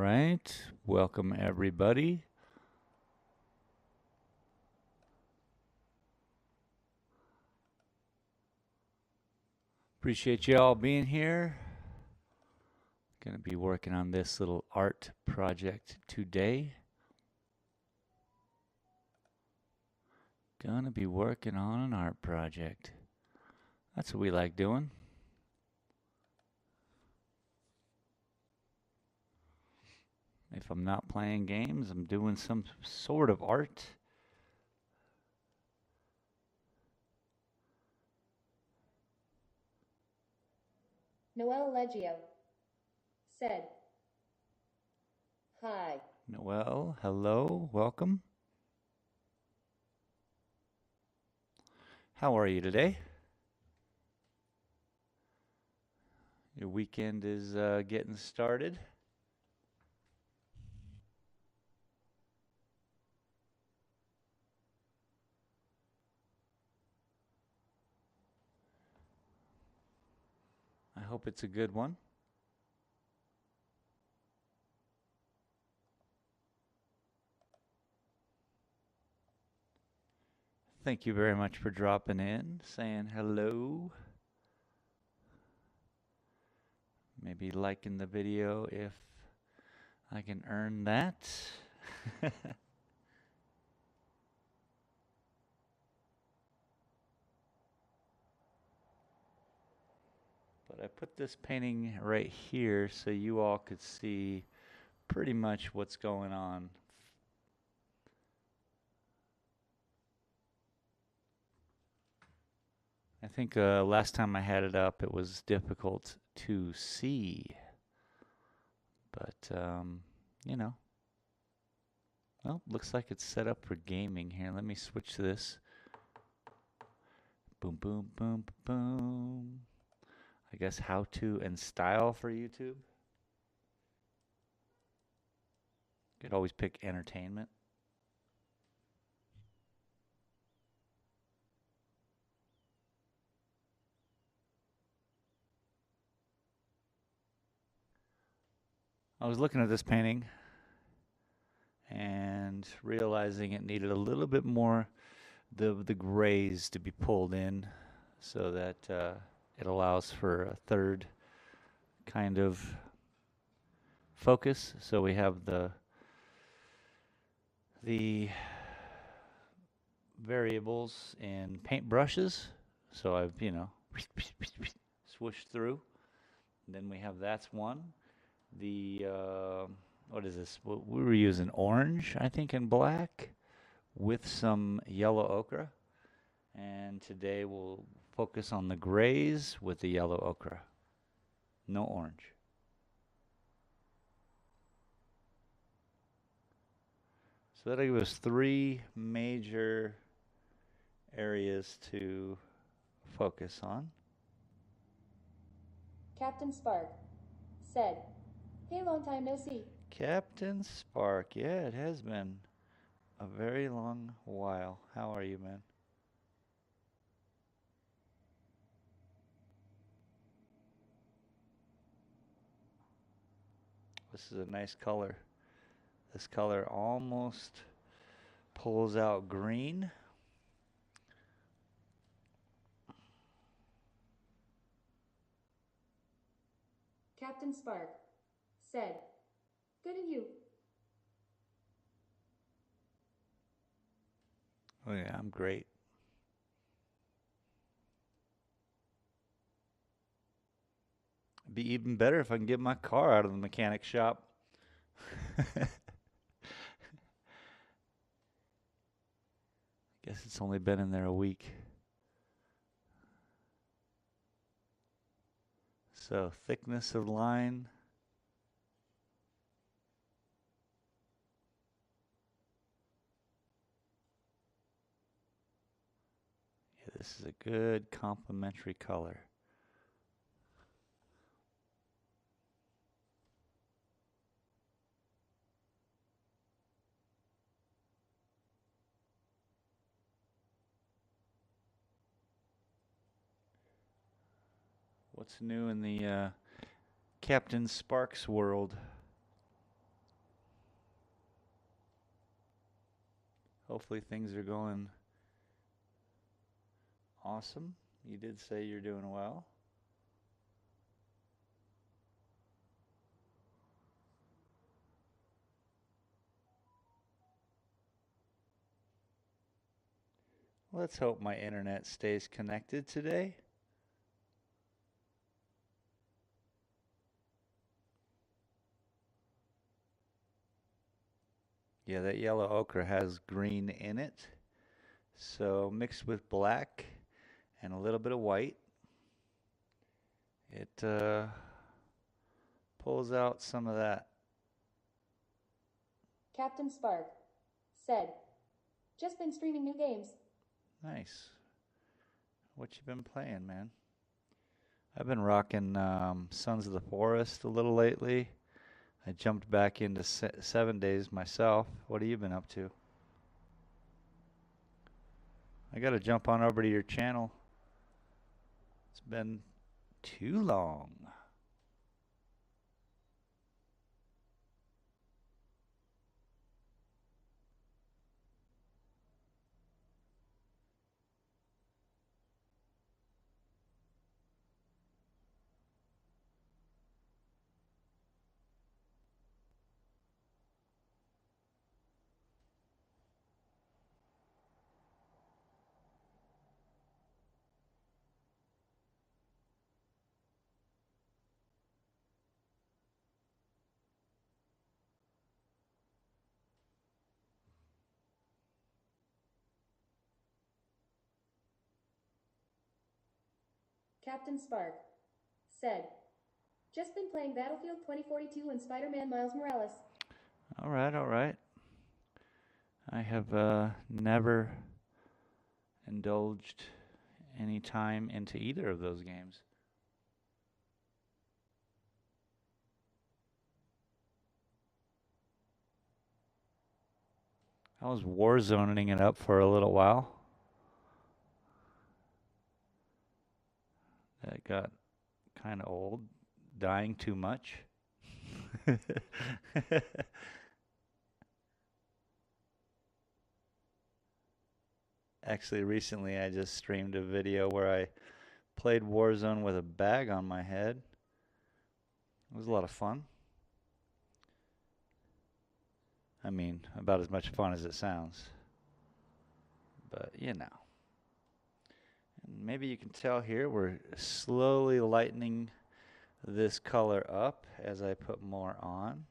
right. Welcome, everybody. Appreciate you all being here. Going to be working on this little art project today. Gonna be working on an art project. That's what we like doing. If I'm not playing games, I'm doing some sort of art. Noel Leggio said, "Hi." Noel, hello, welcome. How are you today? Your weekend is getting started. I hope it's a good one. Thank you very much for dropping in, saying hello. Maybe liking the video if I can earn that. But I put this painting right here so you all could see pretty much what's going on. I think last time I had it up, it was difficult to see. But, you know. Well, looks like it's set up for gaming here. Let me switch to this. Boom, boom, boom, boom. I guess how to and style for YouTube. Could always pick entertainment. I was looking at this painting and realizing it needed a little bit more the grays to be pulled in so that it allows for a third kind of focus. So we have the variables in paint brushes. So I've, swooshed through. And then we have that's one. The what is this? We were using orange, I think, and black with some yellow ochre. And today we'll focus on the grays with the yellow ochre. No orange. So that'll give us three major areas to focus on. Captain Spark said, "Hey, long time no see." Captain Spark. Yeah, it has been a very long while. How are you, man? This is a nice color. This color almost pulls out green. Captain Spark said, "Good of you." Oh yeah, I'm great. It'd be even better if I can get my car out of the mechanic shop. Guess it's only been in there a week. So thickness of line. Yeah, this is a good complementary color. What's new in the Captain Sparks world? Hopefully things are going awesome. You did say you're doing well. Let's hope my internet stays connected today. Yeah, that yellow ochre has green in it. So mixed with black and a little bit of white, it pulls out some of that. Captain Spark said, just been streaming new games. Nice. What you been playing, man? I've been rocking Sons of the Forest a little lately. I jumped back into 7 Days myself. What have you been up to? I gotta jump on over to your channel. It's been too long. Captain Spark said, just been playing Battlefield 2042 and Spider-Man Miles Morales. All right, all right. I have never indulged any time into either of those games. I was warzoning it up for a little while. That got kind of old, dying too much. Actually, recently I just streamed a video where I played Warzone with a bag on my head. It was a lot of fun. I mean, about as much fun as it sounds. But, you know. And maybe you can tell here we're slowly lightening this color up as I put more on.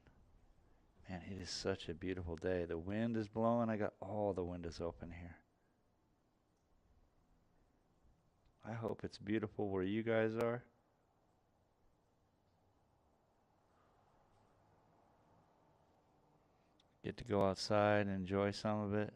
Man, it is such a beautiful day. The wind is blowing. I got all the windows open here. I hope it's beautiful where you guys are. Get to go outside and enjoy some of it.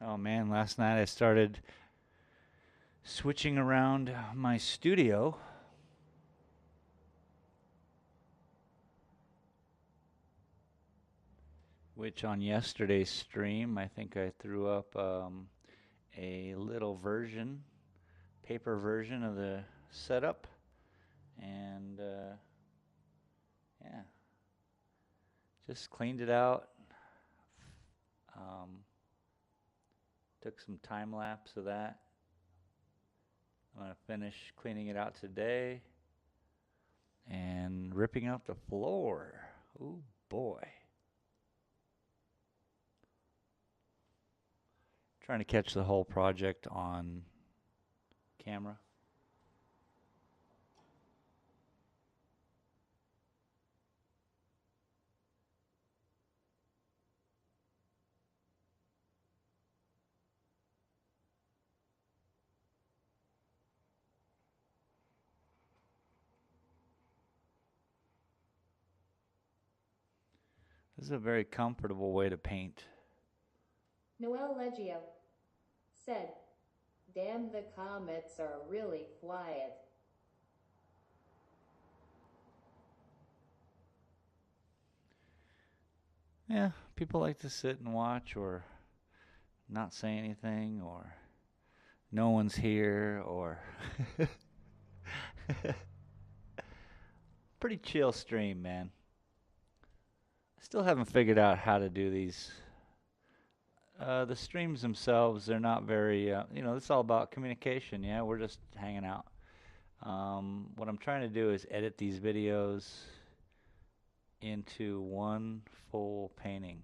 Oh man, last night I started switching around my studio. Which on yesterday's stream, I think I threw up a little version, paper version of the setup. And yeah, Just cleaned it out. Um, Took some time lapse of that. I'm going to finish cleaning it out today and ripping out the floor. Oh boy. Trying to catch the whole project on camera. This is a very comfortable way to paint. Noel Leggio said, "Damn, the comments are really quiet." Yeah, people like to sit and watch or not say anything or no one's here or pretty chill stream, man. I still haven't figured out how to do these. The streams themselves, they're not very, it's all about communication. Yeah, we're just hanging out. What I'm trying to do is edit these videos into one full painting.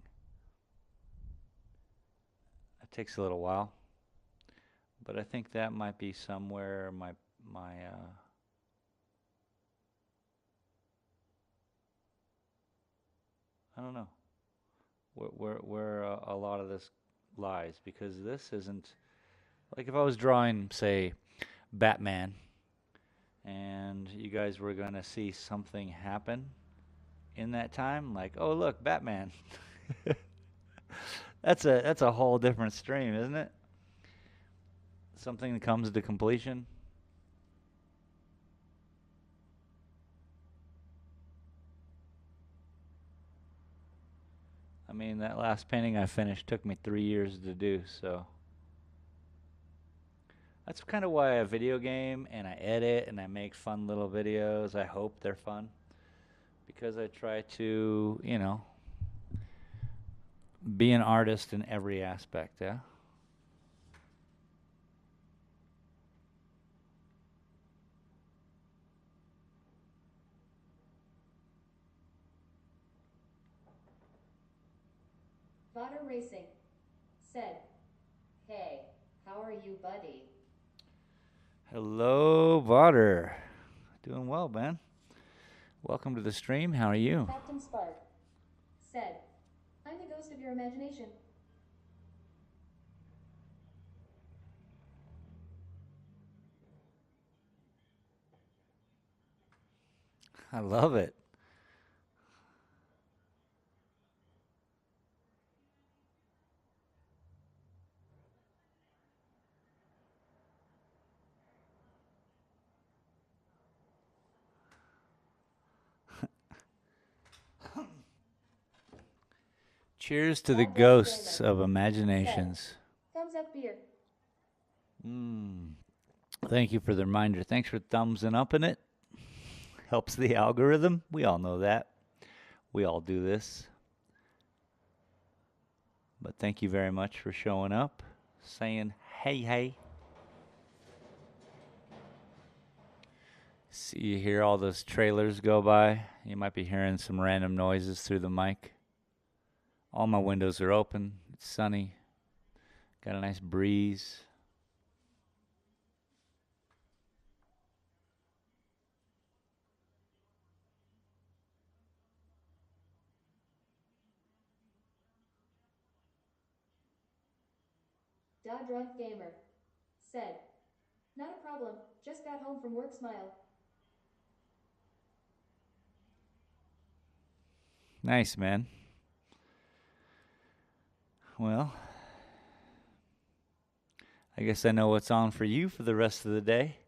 It takes a little while, but I think that might be somewhere my I don't know where a lot of this lies, because this isn't like if I was drawing, say, Batman, and you guys were gonna see something happen in that time, like, oh look, Batman. That's a whole different stream, isn't it? Something that comes to completion. I mean, that last painting I finished took me 3 years to do, so that's kind of why I video game and I edit and I make fun little videos. I hope they're fun because I try to, be an artist in every aspect, yeah? Vodder Racing said, "Hey, how are you, buddy?" Hello, Vodder. Doing well, man. Welcome to the stream. How are you? Captain Spark said, "I'm the ghost of your imagination." I love it. Cheers to the Bad Luck ghosts Gamer of imaginations. "Thumbs up beer." Thank you for the reminder. Thanks for thumbsing up in it. Helps the algorithm. We all know that. We all do this. But thank you very much for showing up, saying hey, hey. See, you hear all those trailers go by. You might be hearing some random noises through the mic. All my windows are open. It's sunny. Got a nice breeze. Da Drunk Gamer said, "Not a problem, just got home from work, smile." Nice, man. Well, I guess I know what's on for you for the rest of the day.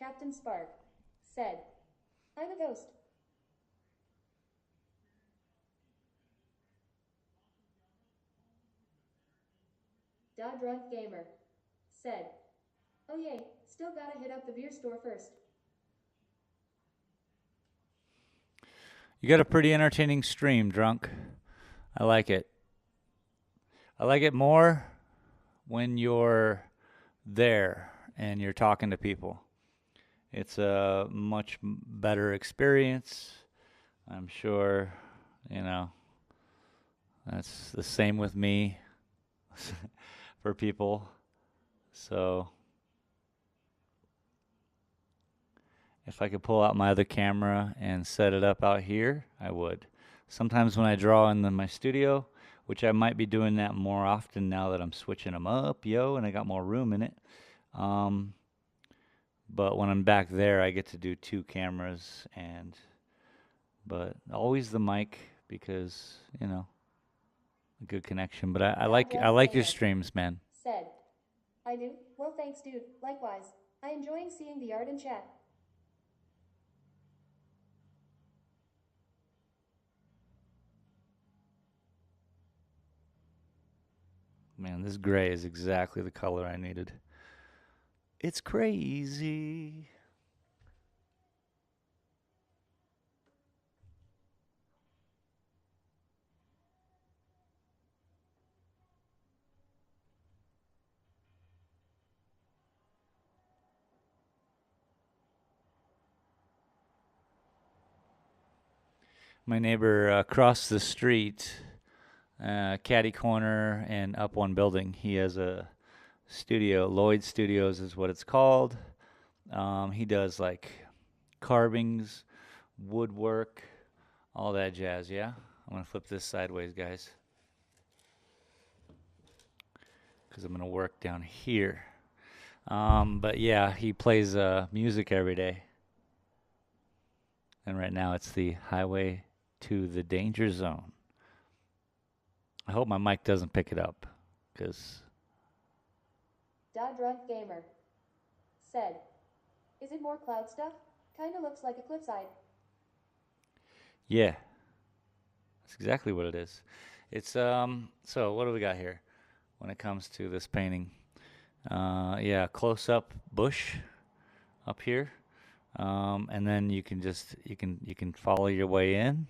Captain Spark said, I'm a ghost. Da Drunk Gamer said, oh yay, still gotta hit up the beer store first. You got a pretty entertaining stream, Drunk. I like it. I like it more when you're there and you're talking to people. It's a much better experience. I'm sure, you know, that's the same with me for people. So if I could pull out my other camera and set it up out here, I would. Sometimes when I draw in my studio, which I might be doing that more often now that I'm switching them up, and I got more room in it. But when I'm back there, I get to do two cameras, but always the mic because, a good connection. But I like your streams, man. Said, I do. Well, thanks, dude. Likewise. I enjoying seeing the art in chat. Man, this gray is exactly the color I needed. It's crazy. My neighbor across the street, caddy corner and up one building, he has a studio. Lloyd Studios is what it's called. He does like carvings, woodwork, all that jazz. Yeah, I'm gonna flip this sideways, guys, because I'm gonna work down here. But yeah, he plays music every day, and right now it's the highway to the danger zone. I hope my mic doesn't pick it up, because Da Drunk Gamer said, is it more cloud stuff? Kinda looks like a cliffside. yeah, that's exactly what it is. It's so what do we got here when it comes to this painting? Yeah, close up bush up here. And then you can follow your way in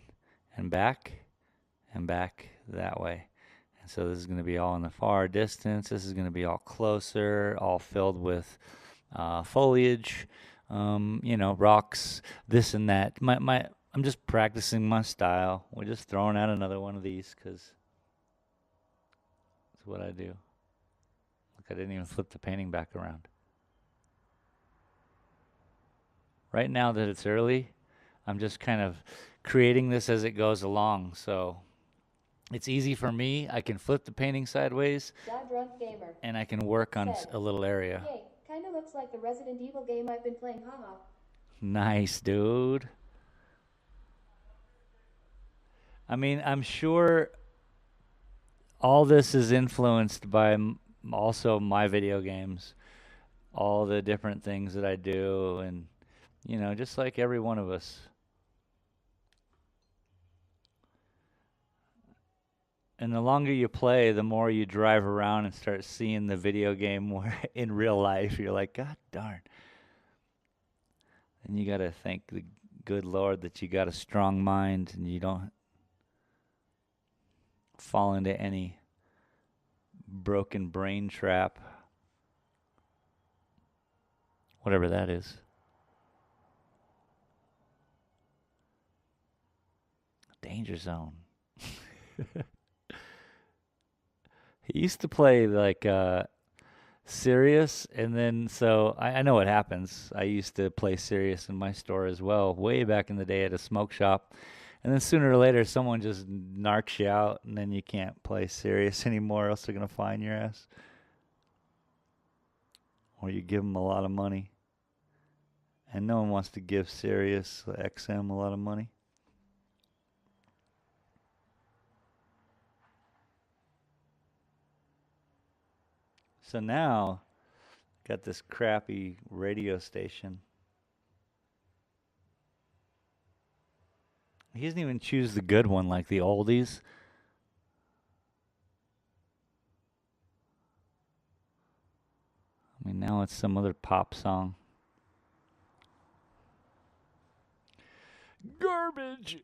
and back that way. And so this is going to be all in the far distance. This is going to be all closer, all filled with foliage, rocks, this and that. I'm just practicing my style. We're just throwing out another one of these because it's what I do. Look, I didn't even flip the painting back around. Right now that it's early, I'm just kind of creating this as it goes along. So it's easy for me. I can flip the painting sideways, and I can work on a little area. Yay, kinda looks like the Resident Evil game I've been playing, haha. Nice, dude. I mean, I'm sure all this is influenced by also my video games, all the different things that I do, and, just like every one of us. And the longer you play, the more you drive around and start seeing the video game where in real life you're like, God darn. And you got to thank the good Lord that you got a strong mind and you don't fall into any broken brain trap, whatever that is. Danger zone. He used to play like Serious, and then so I know what happens. I used to play Serious in my store as well, way back in the day at a smoke shop. And then sooner or later, someone just narcs you out, and then you can't play Serious anymore, else they're going to fine your ass. Or you give them a lot of money. And no one wants to give Sirius XM a lot of money. So now, got this crappy radio station He doesn't even choose the good one like the oldies. I mean, now it's some other pop song. Garbage.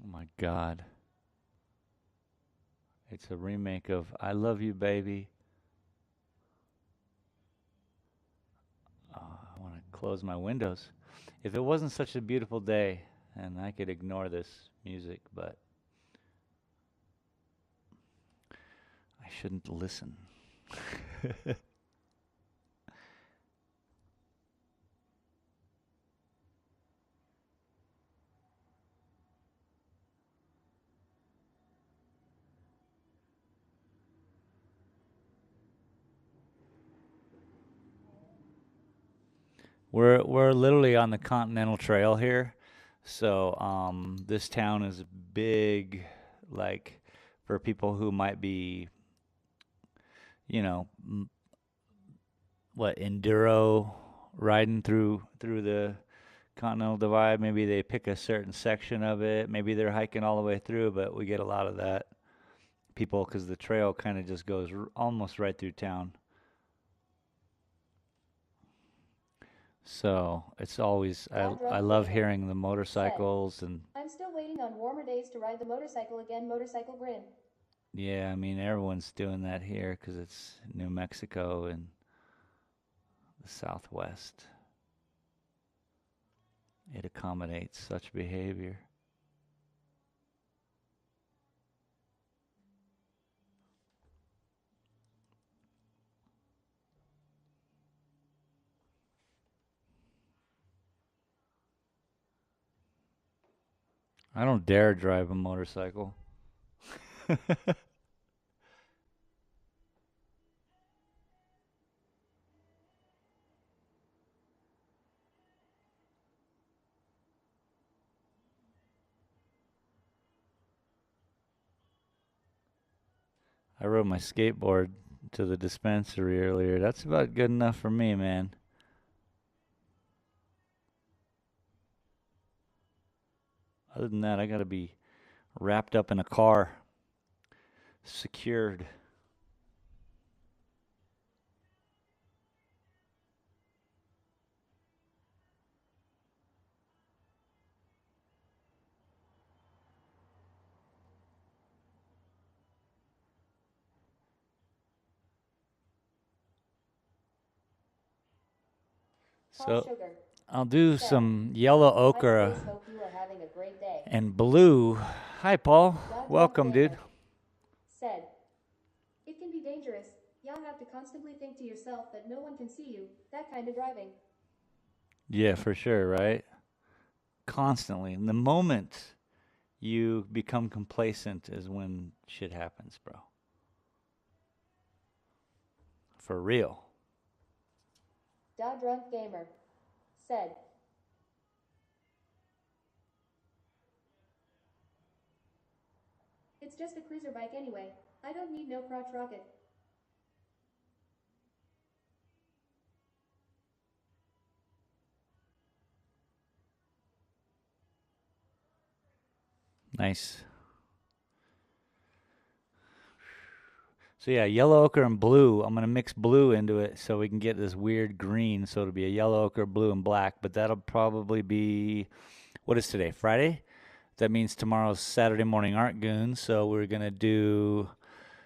Oh my God. It's a remake of I Love You, Baby. I want to close my windows. If it wasn't such a beautiful day, and I could ignore this music, but I shouldn't listen. We're literally on the Continental Trail here, so this town is big, like for people who might be, you know, what enduro riding through the Continental Divide. Maybe they pick a certain section of it. Maybe they're hiking all the way through, but we get a lot of that people because the trail kind of just goes almost right through town. So it's always I love hearing the motorcycles and I'm still waiting on warmer days to ride the motorcycle again. Motorcycle grin. yeah, I mean everyone's doing that here because it's New Mexico and the Southwest. It accommodates such behavior. I don't dare drive a motorcycle. I rode my skateboard to the dispensary earlier. That's about good enough for me, man. Other than that, I gotta be wrapped up in a car, secured. So I'll do some yellow ochre Hope you are having a great day. and blue. Hi, Paul. Welcome, dude. Said, it can be dangerous. Y'all have to constantly think to yourself that no one can see you. That kind of driving. Yeah, for sure, right? Constantly. And the moment you become complacent is when shit happens, bro. For real. Drunk Gamer said, it's just a cruiser bike anyway. I don't need no crotch rocket. Nice. So yeah, yellow ochre and blue. I'm gonna mix blue into it so we can get this weird green. So it'll be a yellow ochre, blue, and black. But that'll probably be what is today? Friday. That means tomorrow's Saturday morning art goon. So we're gonna do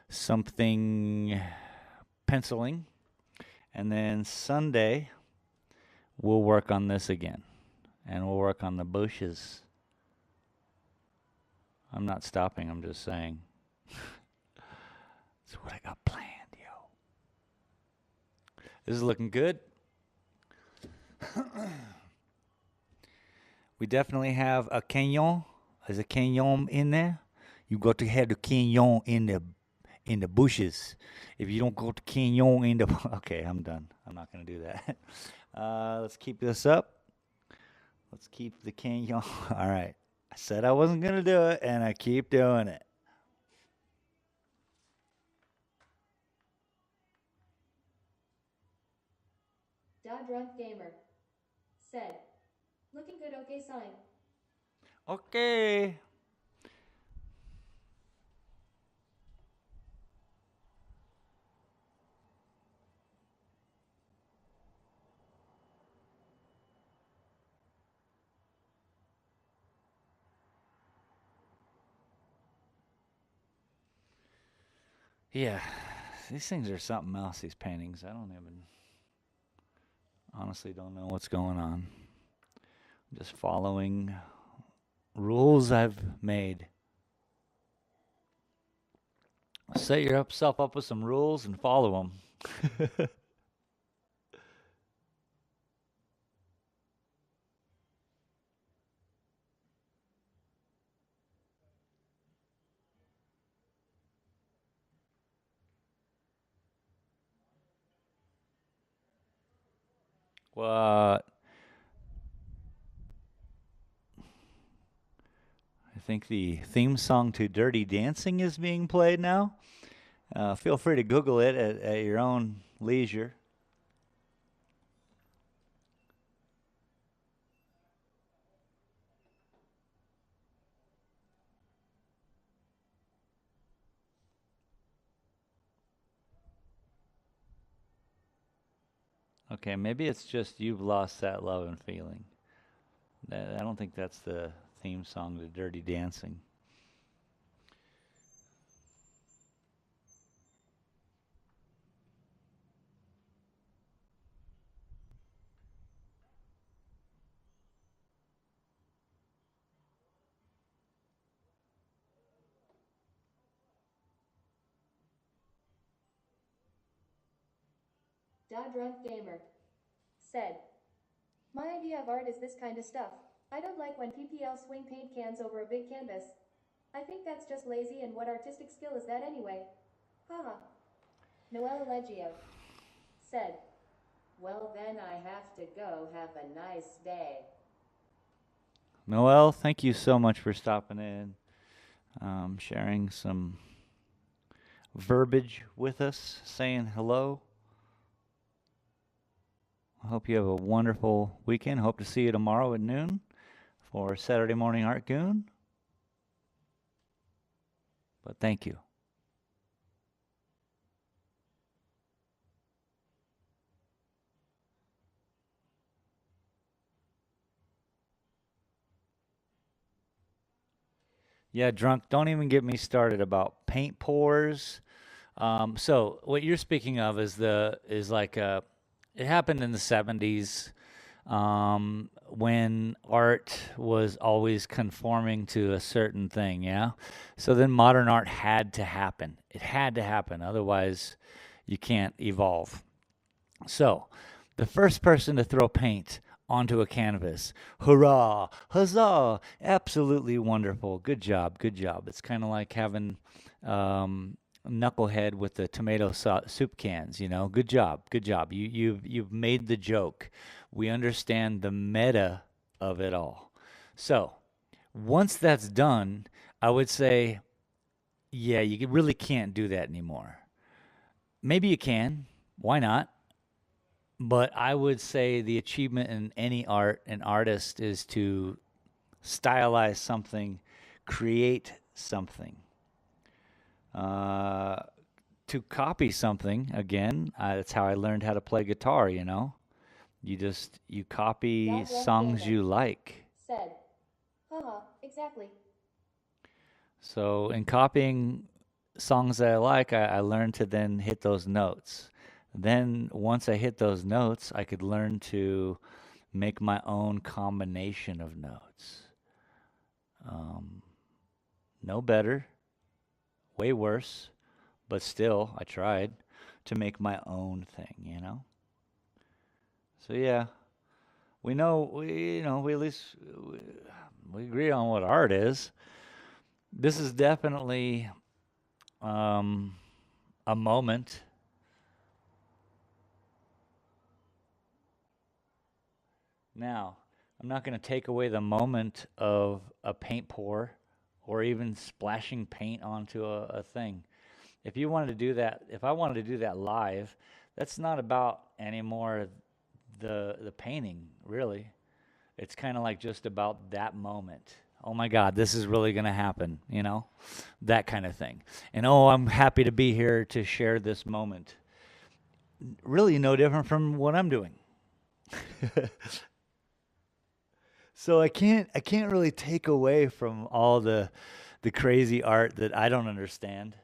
something penciling, and then Sunday we'll work on this again, and we'll work on the bushes. I'm not stopping. I'm just saying. That's what I got planned, yo. This is looking good. We definitely have a canyon. There's a canyon in there. You got to have the canyon in the bushes. If you don't go to canyon in the okay, I'm done. I'm not gonna do that. Let's keep this up. Let's keep the canyon. All right. I said I wasn't gonna do it, and I keep doing it. Da Drunk Gamer said, looking good, okay sign. Okay. Yeah, these things are something else. These paintings. I don't even honestly don't know what's going on. I'm just following rules I've made. Set yourself up with some rules and follow them. What? I think the theme song to Dirty Dancing is being played now. Feel free to Google it at your own leisure. Okay, maybe it's just you've lost that love and feeling. I don't think that's the theme song to Dirty Dancing. Da Drunk Gamer said, my idea of art is this kind of stuff. I don't like when PPL swing paint cans over a big canvas. I think that's just lazy, and what artistic skill is that anyway? Haha. Noel Allegio said, well then I have to go. Have a nice day. Noel, thank you so much for stopping in, sharing some verbiage with us, saying hello. I hope you have a wonderful weekend. Hope to see you tomorrow at noon for Saturday Morning Art Goon. But thank you. Yeah, drunk. Don't even get me started about paint pours. So what you're speaking of is like it happened in the 70s when art was always conforming to a certain thing. Yeah. So then modern art had to happen. It had to happen. Otherwise, you can't evolve. So, the first person to throw paint onto a canvas, hurrah, huzzah, absolutely wonderful. Good job, good job. It's kind of like having knucklehead with the tomato soup cans. You know, good job, good job. You've made the joke. We understand the meta of it all. So, once that's done, I would say, yeah, you really can't do that anymore. Maybe you can. Why not? But I would say the achievement in any art, an artist, is to stylize something, create something. Uh, to copy something, again, that's how I learned how to play guitar, you know? You copy Da Drunk songs Gamer you like. said, haha, exactly. So in copying songs that I like, I learned to then hit those notes. Then once I hit those notes, I could learn to make my own combination of notes. Um, no better, way worse, but still, I tried to make my own thing, you know? So, yeah, we know we at least we agree on what art is. This is definitely um, a moment. Now, I'm not going to take away the moment of a paint pour or even splashing paint onto a thing. If you wanted to do that, if I wanted to do that live, that's not about anymore the painting, really. It's kind of like just about that moment. Oh my God, this is really going to happen, that kind of thing. And oh, I'm happy to be here to share this moment. Really no different from what I'm doing. So I can't really take away from all the crazy art that I don't understand.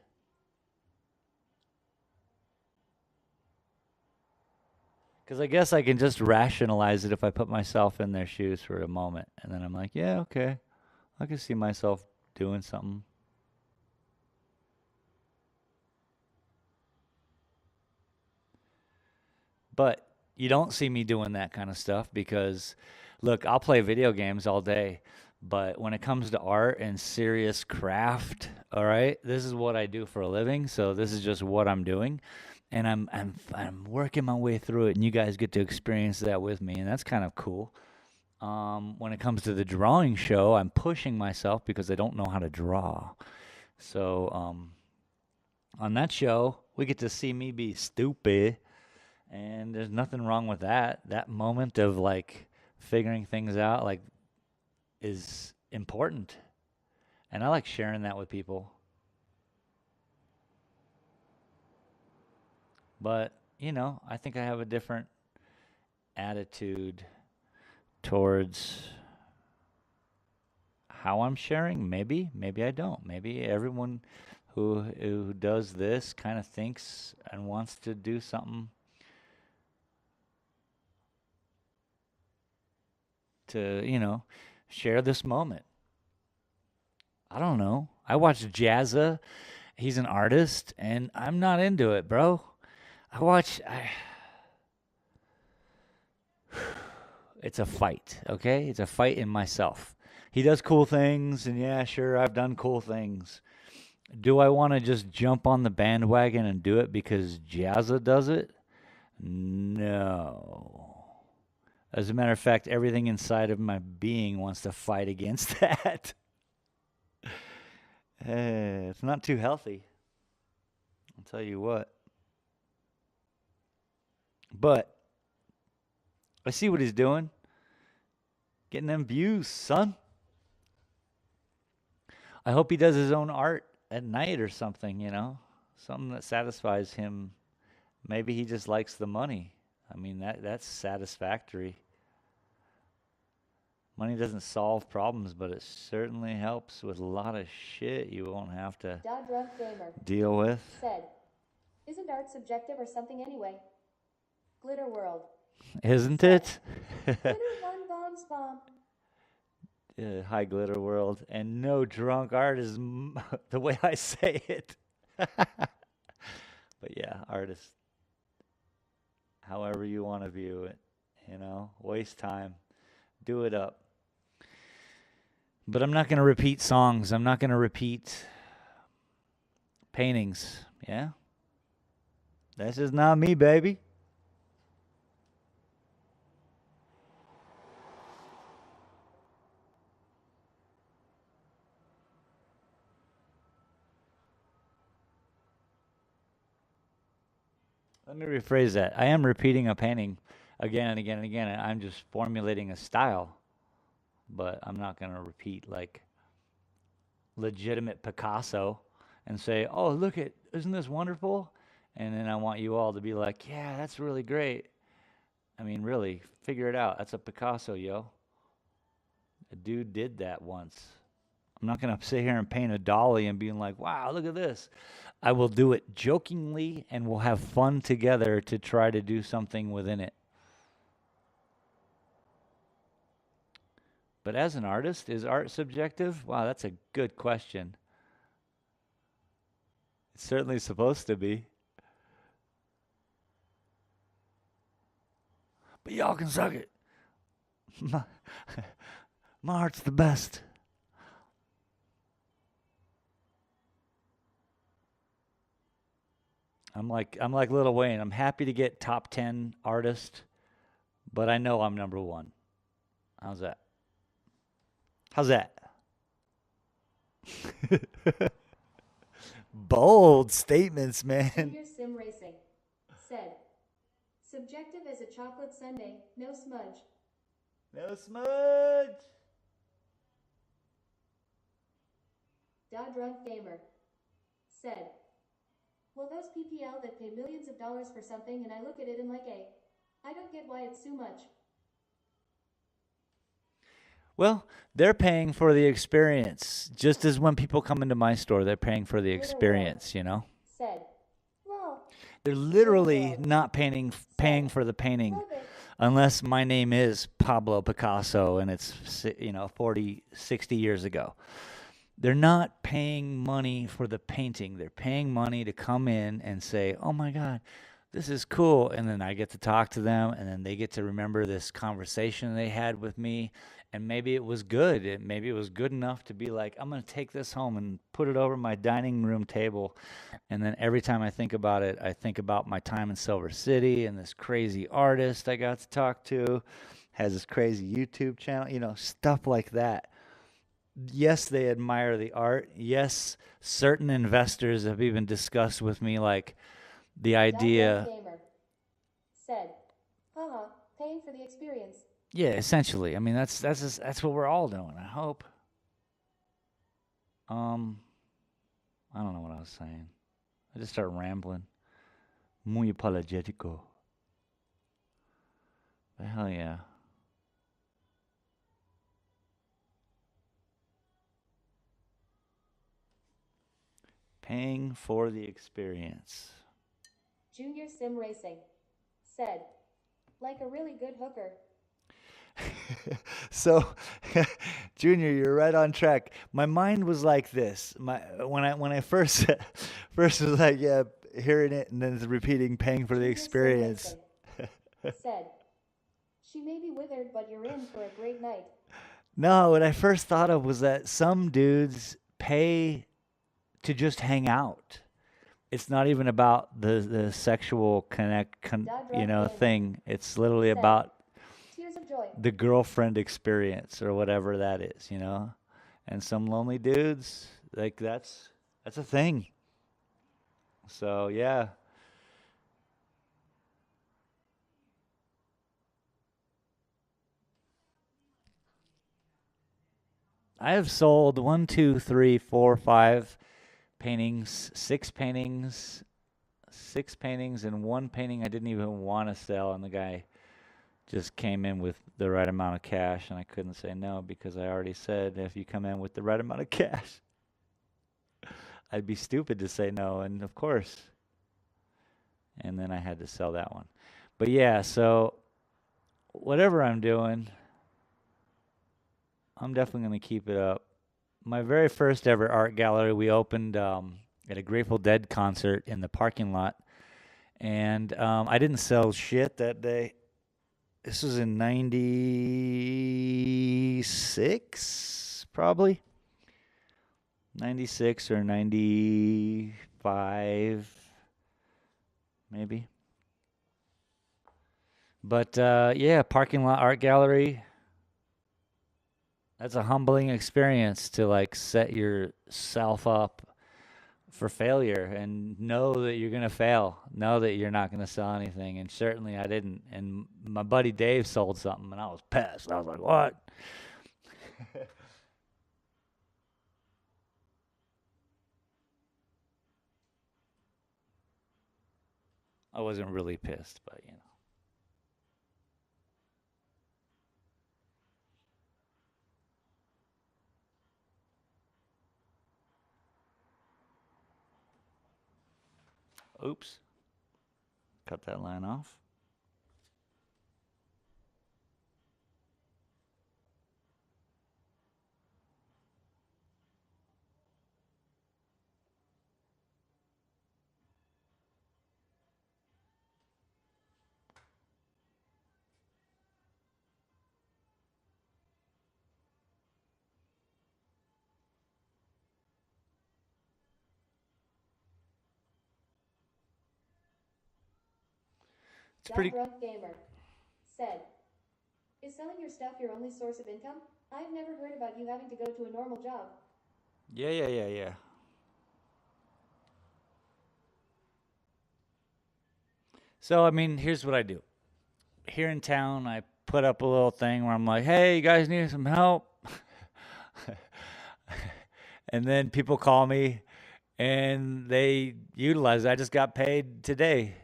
Because I guess I can just rationalize it if I put myself in their shoes for a moment. And then I'm like, yeah, okay. I can see myself doing something. But you don't see me doing that kind of stuff because, look, I'll play video games all day. But when it comes to art and serious craft, all right, this is what I do for a living. So this is just what I'm doing. And I'm working my way through it, and you guys get to experience that with me, and that's kind of cool. When it comes to the drawing show, I'm pushing myself because I don't know how to draw. So on that show, we get to see me be stupid, and there's nothing wrong with that. That moment of like figuring things out like is important, and I like sharing that with people. But I think I have a different attitude towards how I'm sharing. Maybe I don't. Maybe everyone who does this kind of thinks and wants to do something to, share this moment. I don't know. I watch Jazza. He's an artist, and I'm not into it, bro. It's a fight, okay? It's a fight in myself. He does cool things, and yeah, sure, I've done cool things. Do I want to just jump on the bandwagon and do it because Jazza does it? No. As a matter of fact, everything inside of my being wants to fight against that. It's not too healthy, I'll tell you what. But I see what he's doing. Getting them views, son. I hope he does his own art at night or something, something that satisfies him. Maybe he just likes the money. I mean, that's satisfactory. Money doesn't solve problems, but it certainly helps with a lot of shit you won't have to Drunk Gamer deal with. said, isn't art subjective or something anyway? Glitter World. Isn't it? Glitter one bombs bomb. High glitter world. And no drunk art is the way I say it. But yeah, artist. However you want to view it, waste time. Do it up. But I'm not going to repeat songs. I'm not going to repeat paintings. Yeah? That's just not me, baby. Let me rephrase that. I am repeating a painting again and again and again, and I'm just formulating a style. But I'm not going to repeat like legitimate Picasso and say, "Oh, look at, isn't this wonderful?" And then I want you all to be like, "Yeah, that's really great." I mean, really, figure it out. That's a Picasso, yo. A dude did that once. I'm not going to sit here and paint a dolly and being like, "Wow, look at this." I will do it jokingly and we'll have fun together to try to do something within it. But as an artist, is art subjective? Wow, that's a good question. It's certainly supposed to be. But y'all can suck it. My, my art's the best. I'm like Lil Wayne. I'm happy to get top 10 artist, but I know I'm number one. How's that? How's that? Bold statements, man. Junior Sim Racing said, subjective as a chocolate sundae, no smudge. No smudge. Da Drunk Gamer said, well, those PPL that pay millions of dollars for something, and I look at it and like, I don't get why it's too much. Well, they're paying for the experience. Just as when people come into my store, they're paying for the Little World experience, you know? said, lol. They're Little literally World not paying said, for the painting love it. unless my name is Pablo Picasso and it's 40, 60 years ago. They're not paying money for the painting. They're paying money to come in and say, "Oh my God, this is cool." And then I get to talk to them, and then they get to remember this conversation they had with me. And maybe it was good. Maybe it was good enough to be like, I'm going to take this home and put it over my dining room table. And then every time I think about it, I think about my time in Silver City and this crazy artist I got to talk to, has this crazy YouTube channel, stuff like that. Yes, they admire the art. Yes, certain investors have even discussed with me like the Da Drunk idea. Gamer said, haha, paying for the experience. Yeah, essentially. I mean, that's what we're all doing. I hope. Um, I don't know what I was saying. I just started rambling. Muy apologetico. But hell yeah. Paying for the experience. Junior Sim Racing said, like a really good hooker. So, Junior, you're right on track. My mind was like this. When I first first was like, yeah, hearing it and then repeating, paying for the Junior Sim experience. Racing said, she may be withered, but you're in for a great night. No, what I first thought of was that some dudes pay to just hang out. It's not even about the sexual Da Drunk Gamer thing. It's literally said, about tears of joy. the girlfriend experience or whatever that is. And some lonely dudes, like that's a thing. So, yeah. I have sold one, two, three, four, five paintings, six paintings, and one painting I didn't even want to sell, and the guy just came in with the right amount of cash, and I couldn't say no because I already said if you come in with the right amount of cash, I'd be stupid to say no, and of course. And then I had to sell that one. But yeah, so whatever I'm doing, I'm definitely going to keep it up. My very first ever art gallery, we opened at a Grateful Dead concert in the parking lot. And I didn't sell shit that day. This was in 96, probably. 96 or 95, maybe. But yeah, parking lot art gallery. That's a humbling experience to like set yourself up for failure and know that you're going to fail. Know that you're not going to sell anything. And certainly I didn't. And my buddy Dave sold something and I was pissed. I was like, what? I wasn't really pissed, but. Oops. Cut that line off. It's pretty. Drunk Gamer said, is selling your stuff your only source of income? I've never heard about you having to go to a normal job. Yeah. So, I mean, here's what I do. Here in town, I put up a little thing where I'm like, hey, you guys need some help? And then people call me and they utilize it. I just got paid today.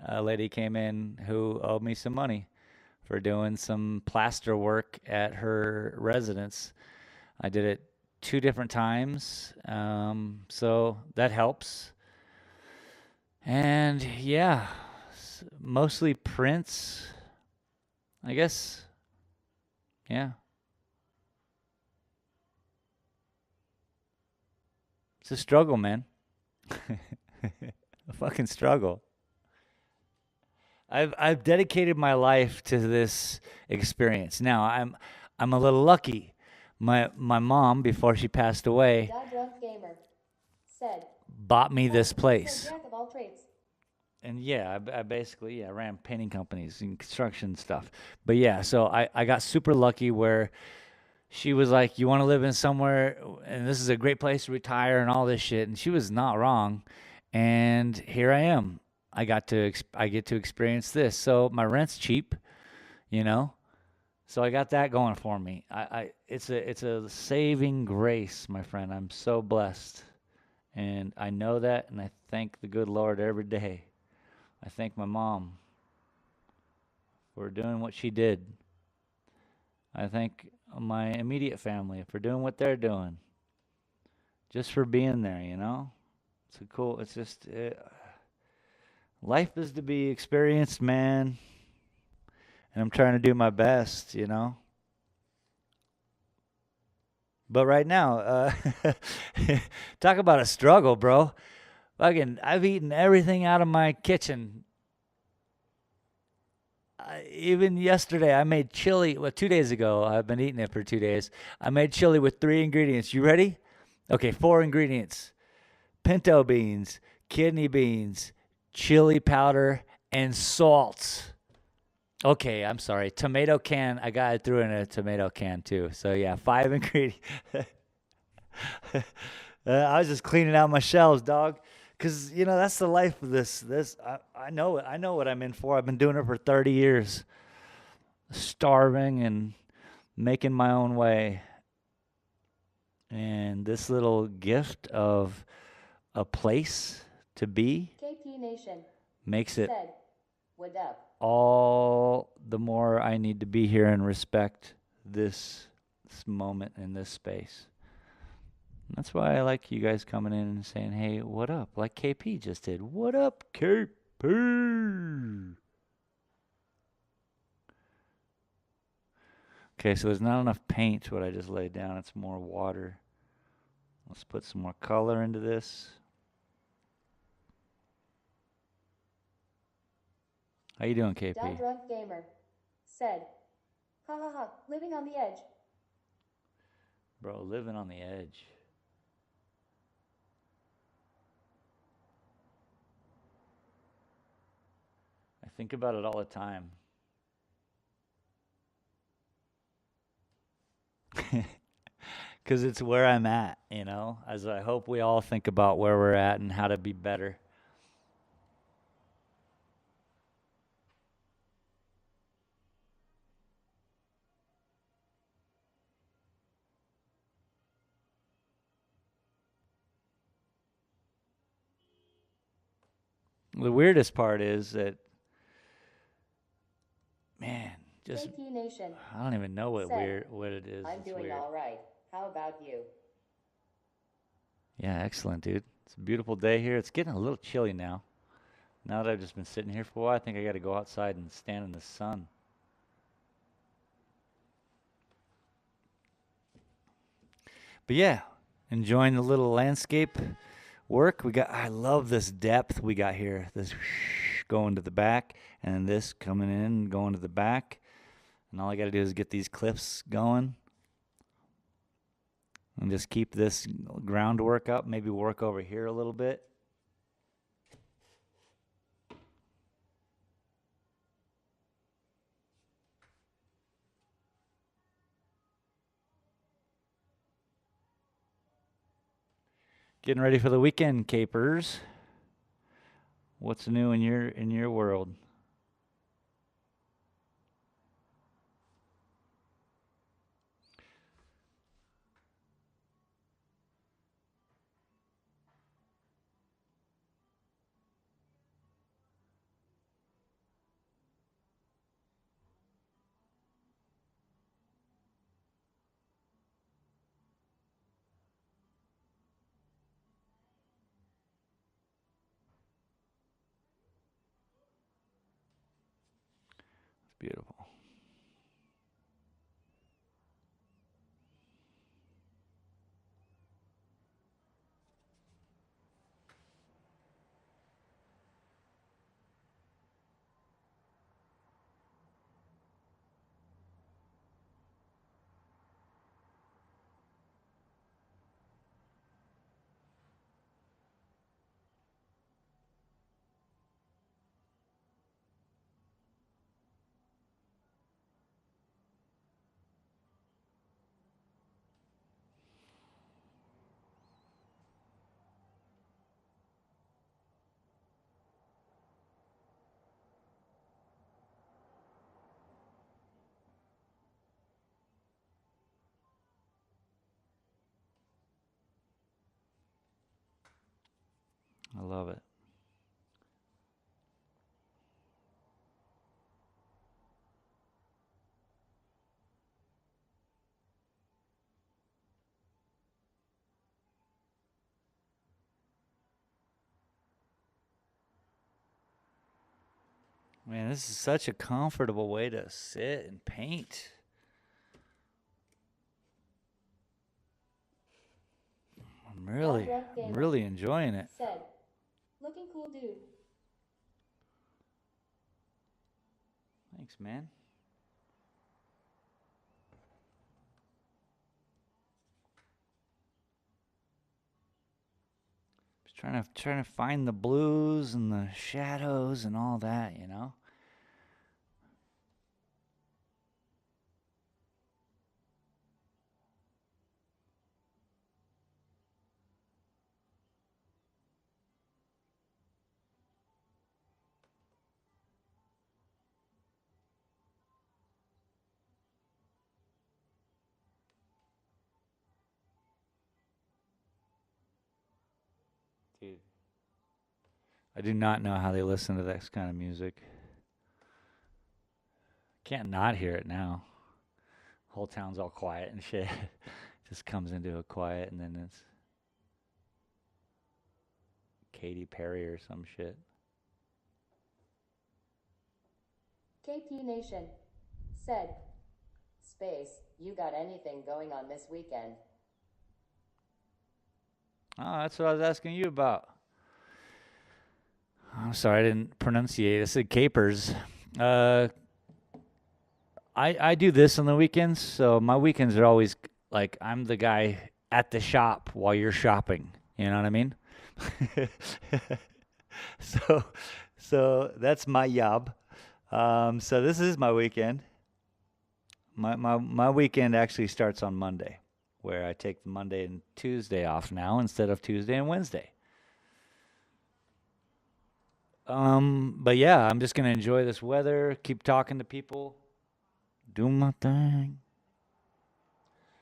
A lady came in who owed me some money for doing some plaster work at her residence. I did it 2 different times, so that helps. And yeah, mostly prints, I guess. Yeah. It's a struggle, man. A fucking struggle. I've dedicated my life to this experience. Now I'm a little lucky. My mom, before she passed away, Drunk Gamer said, bought me this "Oh, place. jack of all trades." And yeah, I basically ran painting companies and construction stuff. But yeah, so I got super lucky where she was like, "You want to live in somewhere, and this is a great place to retire and all this shit." And she was not wrong. And here I am. I get to experience this. So my rent's cheap, you know. So I got that going for me. It's a saving grace, my friend. I'm so blessed, and I know that, and I thank the good Lord every day. I thank my mom for doing what she did. I thank my immediate family for doing what they're doing, just for being there. You know, it's a cool. It's just life is to be experienced, man, and I'm trying to do my best. You know. But right now, talk about a struggle, bro. Fucking, I've eaten everything out of my kitchen. Even yesterday, I made chili. Well, 2 days ago, I've been eating it for 2 days. I made chili with 3 ingredients. You ready? Okay, 4 ingredients: pinto beans, kidney beans, chili powder, and salt. Okay, I'm sorry. Tomato can. I threw in a tomato can too. So yeah, 5 ingredients. I was just cleaning out my shelves, dog. Cause that's the life of this. I know it. I know what I'm in for. I've been doing it for 30 years, starving and making my own way. And this little gift of a place to be KP Nation makes it said, "What up?" all the more I need to be here and respect this moment in this space. And that's why I like you guys coming in and saying, hey, what up? Like KP just did. What up, KP? Okay, so there's not enough paint, what I just laid down. It's more water. Let's put some more color into this. How you doing, KP? Drunk Gamer said, "Ha ha ha, living on the edge." Bro, living on the edge. I think about it all the time. Because it's where I'm at, as I hope we all think about where we're at and how to be better. The weirdest part is that, man, just KP Nation I don't even know what said, what it is. "I'm It's doing weird. all right. How about you?" Yeah, excellent, dude. It's a beautiful day here. It's getting a little chilly now. Now that I've just been sitting here for a while, I think I got to go outside and stand in the sun. But yeah, enjoying the little landscape work. I love this depth we got here. This going to the back, and then this coming in and going to the back. And all I got to do is get these cliffs going. And just keep this groundwork up. Maybe work over here a little bit. Getting ready for the weekend, capers. What's new in your world? It's beautiful. I love it. Man, this is such a comfortable way to sit and paint. I'm really, Drunk I'm Gamer really enjoying it. said, looking cool, dude. Thanks, man. Just trying to find the blues and the shadows and all that, you know? Dude, I do not know how they listen to this kind of music. Can't not hear it now. Whole town's all quiet and shit. Just comes into a quiet and then it's Katy Perry or some shit. KP Nation said, Space, you got anything going on this weekend? Oh, that's what I was asking you about. I'm sorry, I didn't pronunciate. I said capers. Uh, I do this on the weekends, so my weekends are always like I'm the guy at the shop while you're shopping. You know what I mean? so so that's my job. So this is my weekend. My weekend actually starts on Monday, where I take the Monday and Tuesday off now instead of Tuesday and Wednesday. But yeah, I'm just gonna enjoy this weather, keep talking to people, do my thing,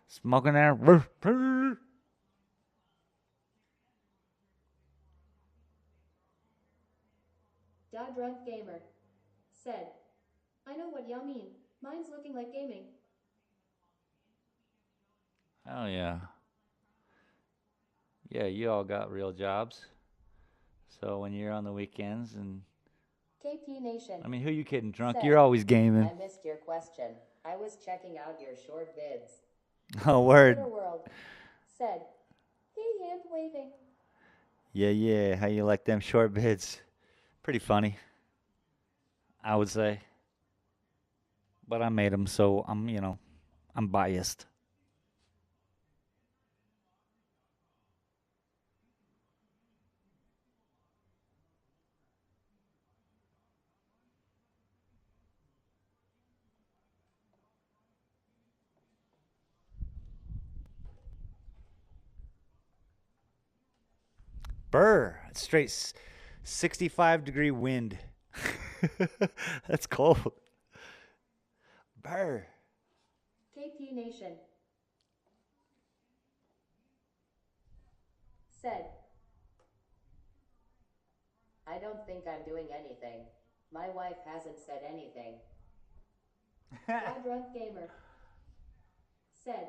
smoking that. Drunk Gamer said, I know what y'all mean. Mine's looking like gaming. Hell yeah. Yeah, you all got real jobs. So when you're on the weekends and KP Nation I mean, who you kidding? Drunk? said, You're always gaming. I missed your question. I was checking out your short vids. Oh, word. Twitter World said, hey, hand waving. Yeah, yeah. How you like them short vids? Pretty funny, I would say. But I made them, so I'm biased. Brr. Straight 65-degree wind. That's cold. Brr. KP Nation said, I don't think I'm doing anything. My wife hasn't said anything. God Drunk Gamer said,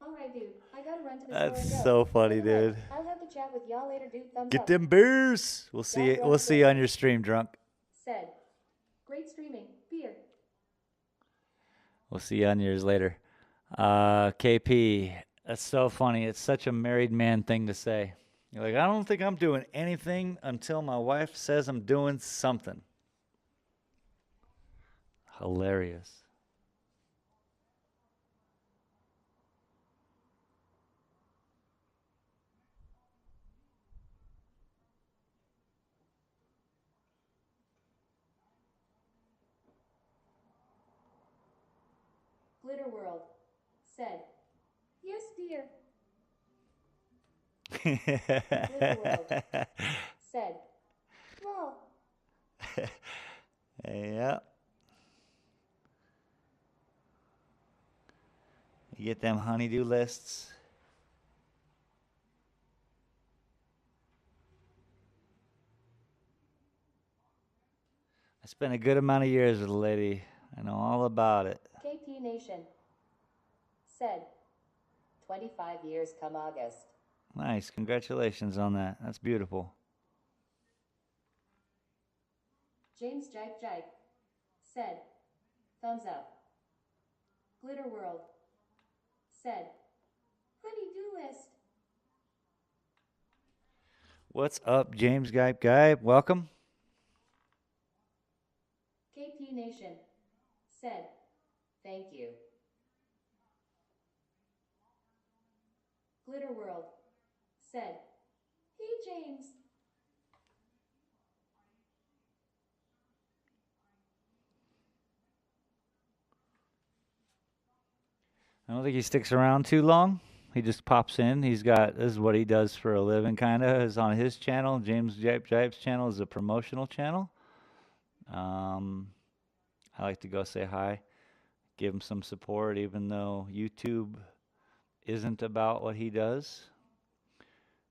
alright dude, I gotta run to the store and That's go. so funny, Say hi. dude. I'll have to chat with y'all later, dude. Thumbs Get up. them beers. We'll see you. God We'll Drunk see you Gamer on your stream, drunk. said, great streaming. Beer. We'll see you on yours later. KP, that's so funny. It's such a married man thing to say. You're like, I don't think I'm doing anything until my wife says I'm doing something. Hilarious. Glitter World said, yes, dear. Glitter World said, lol. Yeah. You get them honeydew lists. I spent a good amount of years with a lady. I know all about it. KP Nation said, 25 years come August. Nice. Congratulations on that. That's beautiful. James Jipe Jipe said, thumbs up. Glitter World said, honey-do list. What's up, James Gype Guy? Welcome. KP Nation said, thank you. Glitter World said, hey James. I don't think he sticks around too long. He just pops in. This is what he does for a living, kind of, is on his channel. James Jipe Jipe's channel is a promotional channel. I like to go say hi, give him some support, even though YouTube isn't about what he does.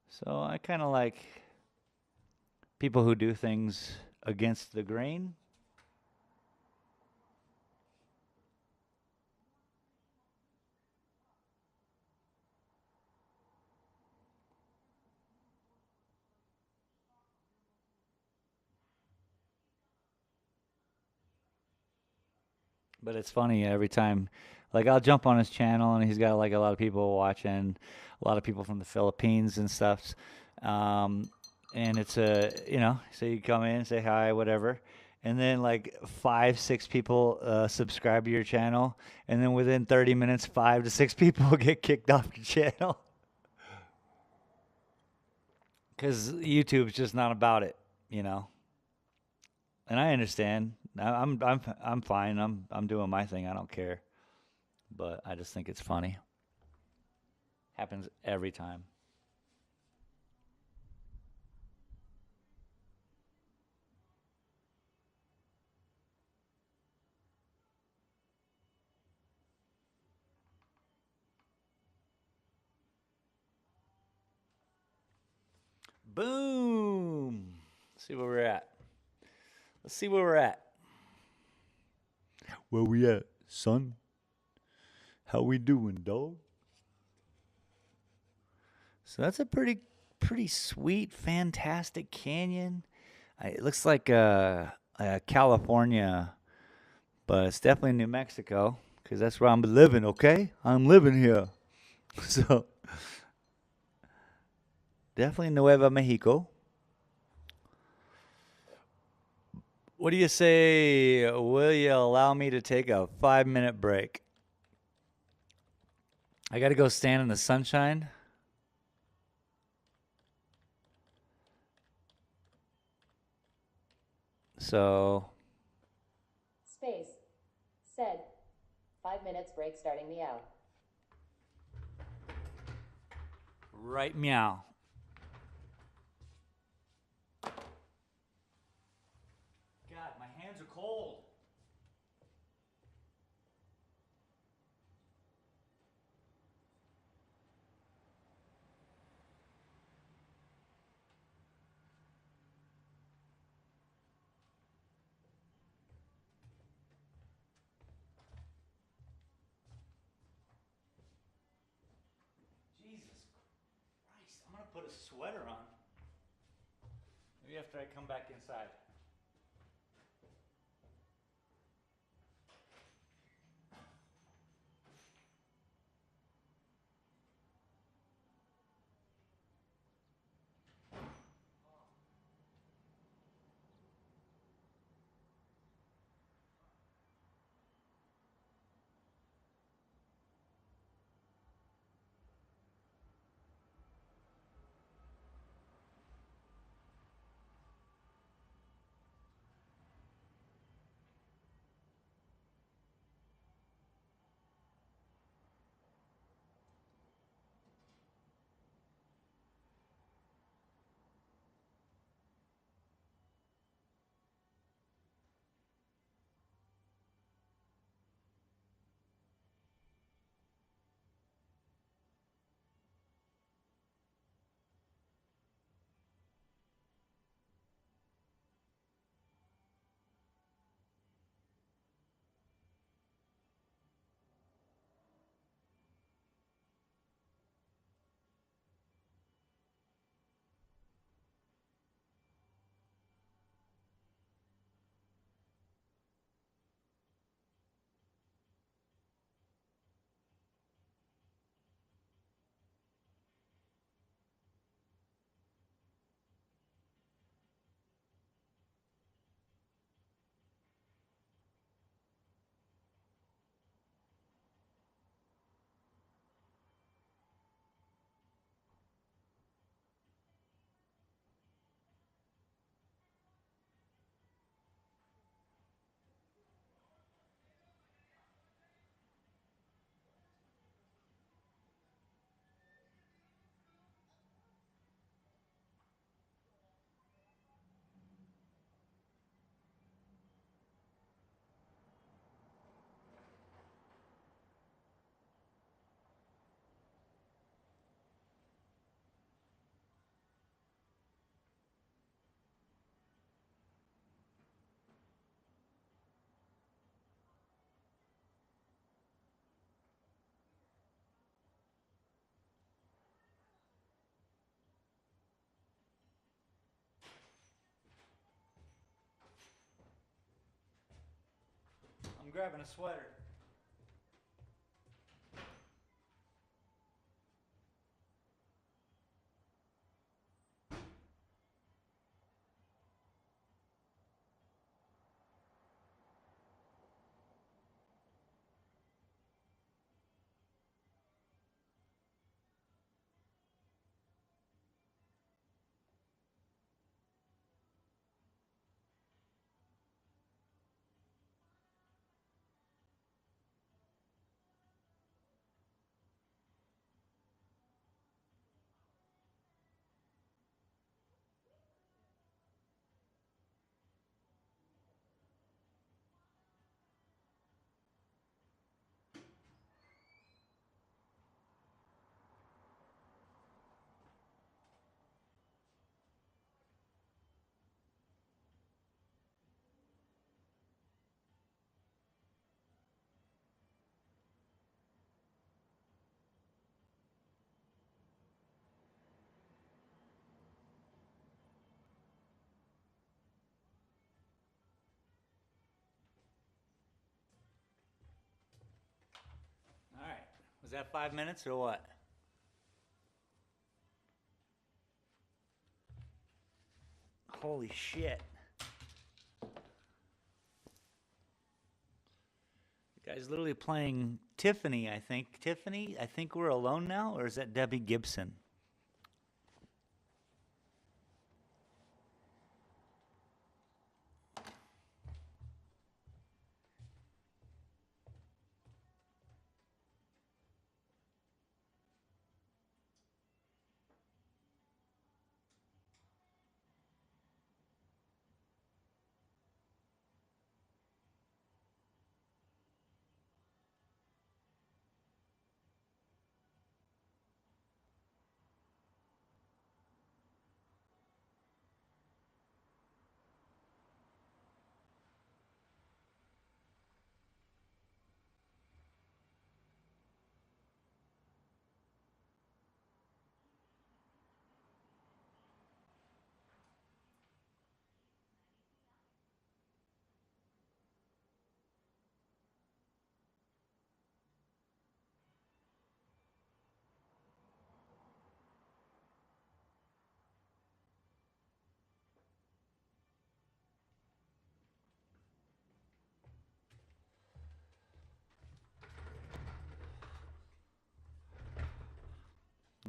So I kind of like people who do things against the grain. But it's funny every time, like I'll jump on his channel and he's got like a lot of people watching, a lot of people from the Philippines and stuff. And it's so you come in, say hi, whatever. And then like 5, 6 people subscribe to your channel. And then within 30 minutes, 5 to 6 people get kicked off your channel. Because YouTube's just not about it, you know. And I understand. I'm fine. I'm doing my thing. I don't care. But I just think it's funny. Happens every time. Boom. Let's see where we're at. Let's see where we're at. Where we at, son? How we doing, dog? So that's a pretty sweet, fantastic canyon. It looks like California, but it's definitely New Mexico because that's where I'm living. Okay, I'm living here. So definitely Nueva Mexico. What do you say? Will you allow me to take a 5-minute break? I got to go stand in the sunshine. So. Space said, 5 minutes break starting meow. Right meow. cold. Jesus Christ, I'm gonna put a sweater on. Maybe after I come back inside. I'm grabbing a sweater. All right. Was that 5 minutes or what? Holy shit. The guy's literally playing Tiffany, I think. Tiffany, I think we're alone now, or is that Debbie Gibson?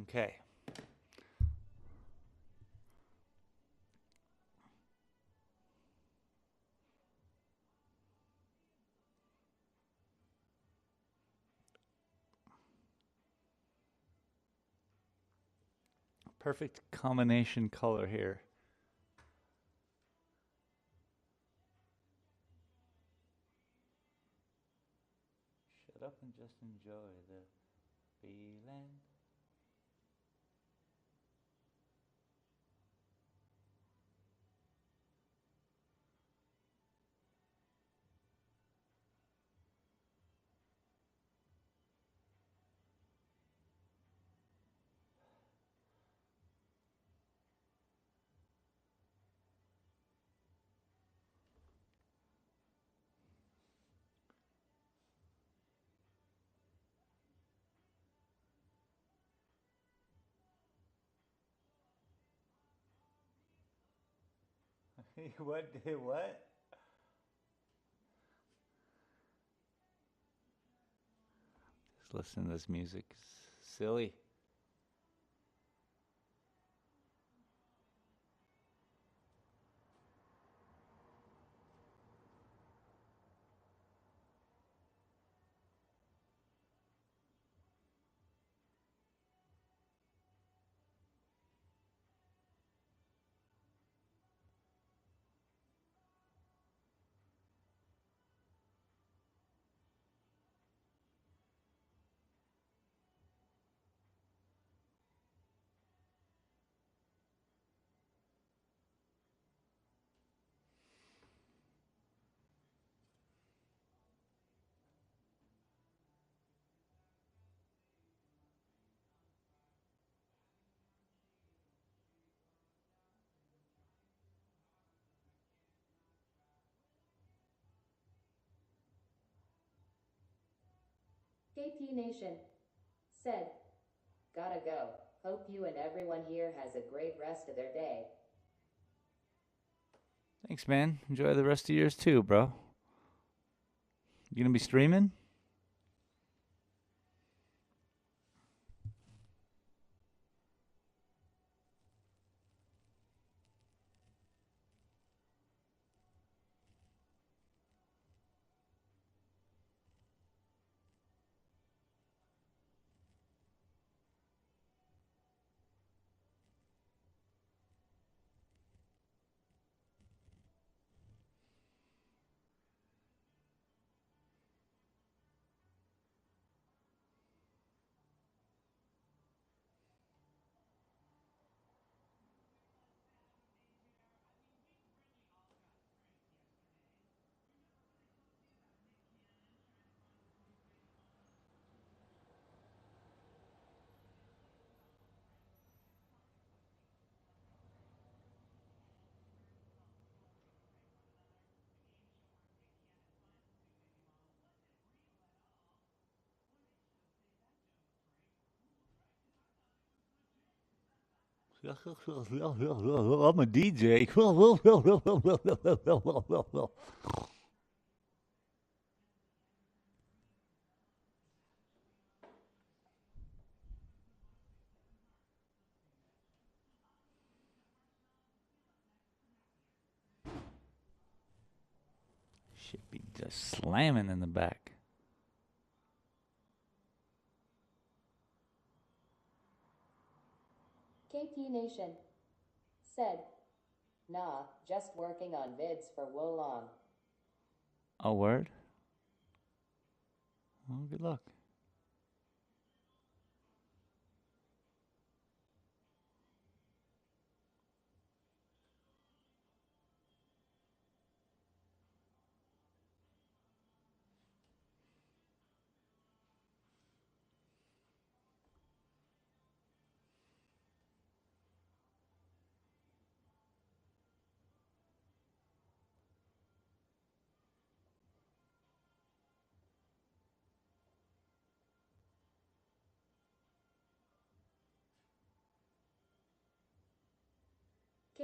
Okay. Perfect combination color here. Shut up and just enjoy the feeling. What? What? Just listen to this music. Silly. KP Nation said, gotta go. Hope you and everyone here has a great rest of their day. Thanks, man. Enjoy the rest of yours too, bro. You gonna be streaming? I'm a DJ. Should be just slamming in the back. KP Nation said, nah, just working on vids for Wolong. A word? Well, good luck.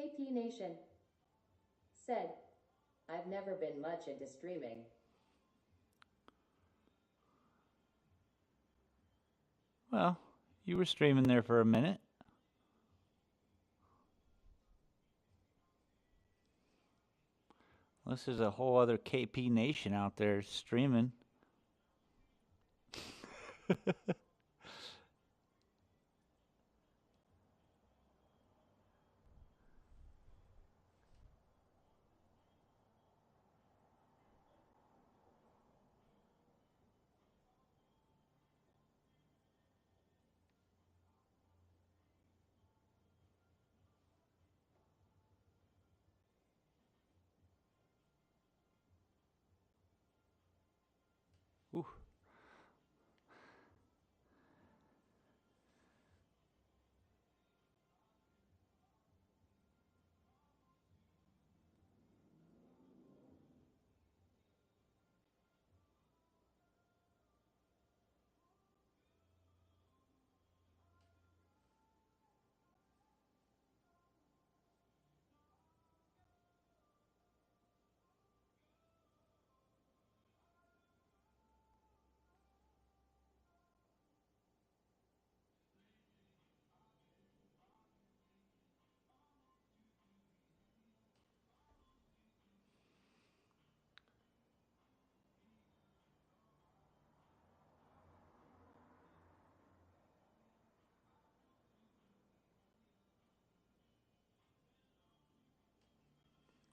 KP Nation said, I've never been much into streaming. Well, You were streaming there for a minute. This is a whole other KP Nation out there streaming. Ooh.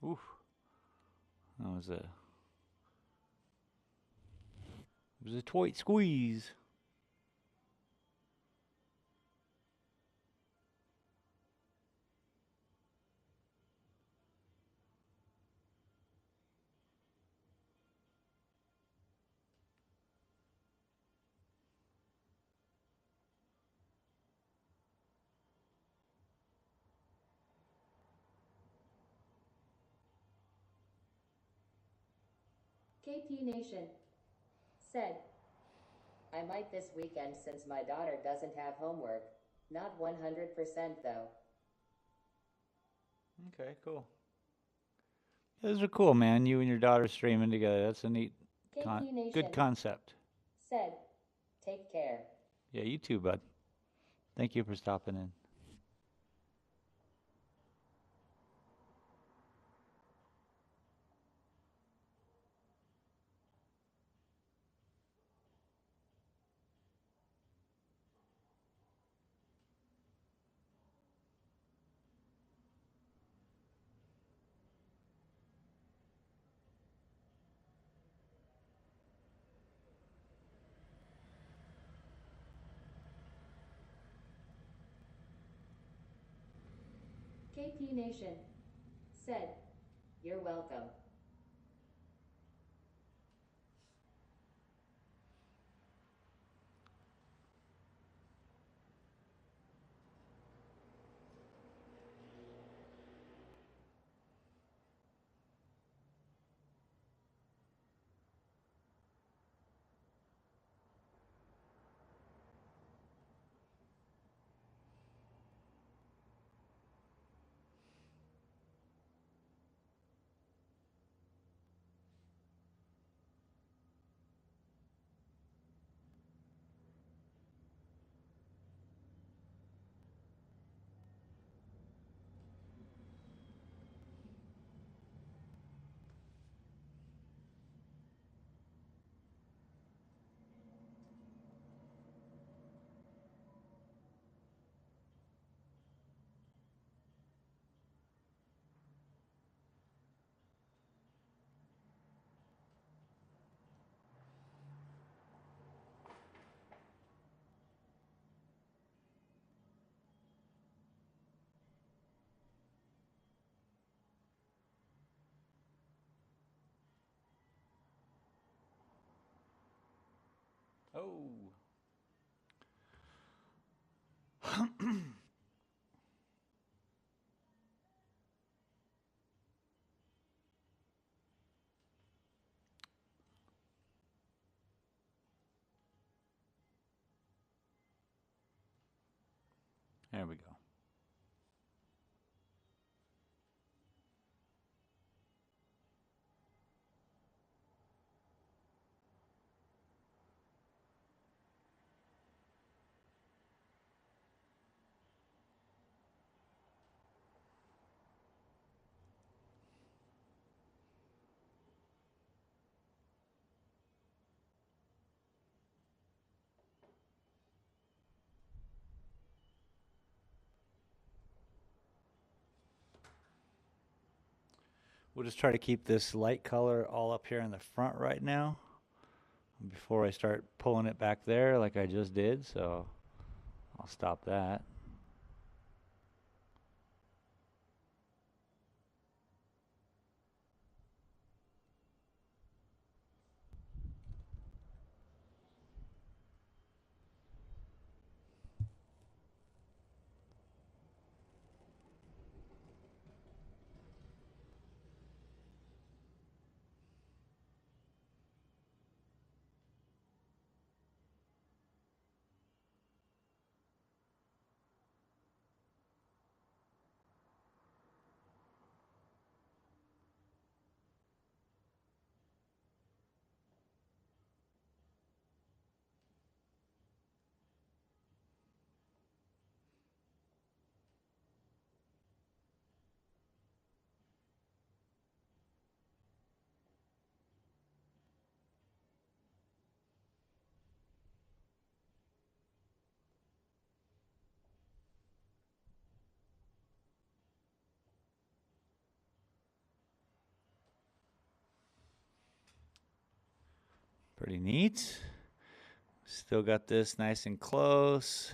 Ooh. That was a tight squeeze. KP Nation said, I might this weekend since my daughter doesn't have homework. Not 100% though. Okay, cool. Those are cool, man. You and your daughter streaming together. That's a neat, KP Nation good concept. said, take care. Yeah, you too, bud. Thank you for stopping in. KP Nation said, you're welcome. Oh. There we go. We'll just try to keep this light color all up here in the front right now before I start pulling it back there like I just did, so I'll stop that. Pretty neat. Still got this nice and close.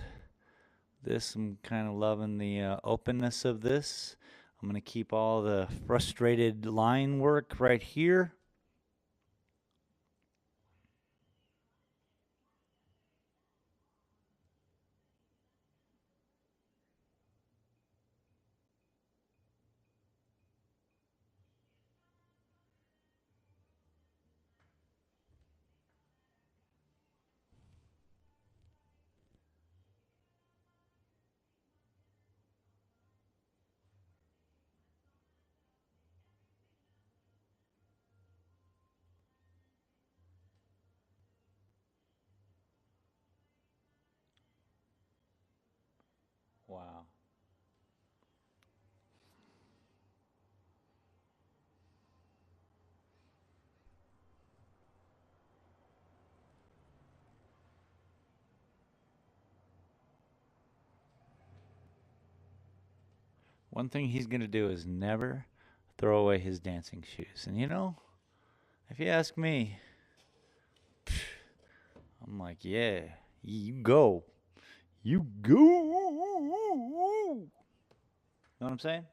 This, I'm kind of loving the openness of this. I'm going to keep all the frustrated line work right here. Wow. One thing he's going to do is never throw away his dancing shoes. And you know, if you ask me, I'm like, yeah, you go. You go. Know what I'm saying?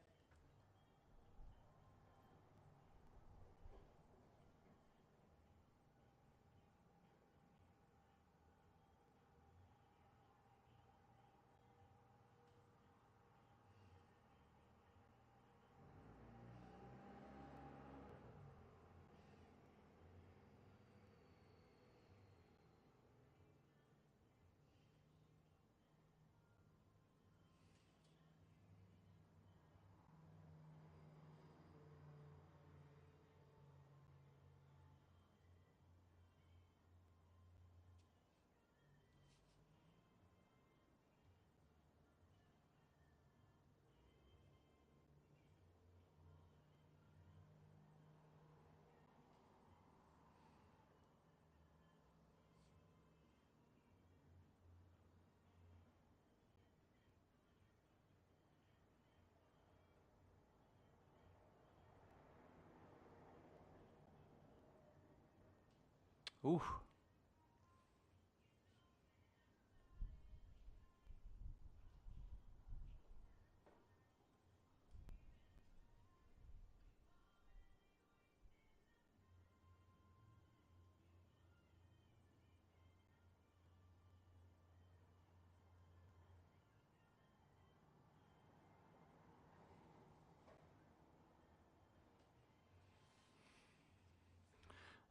Ooh.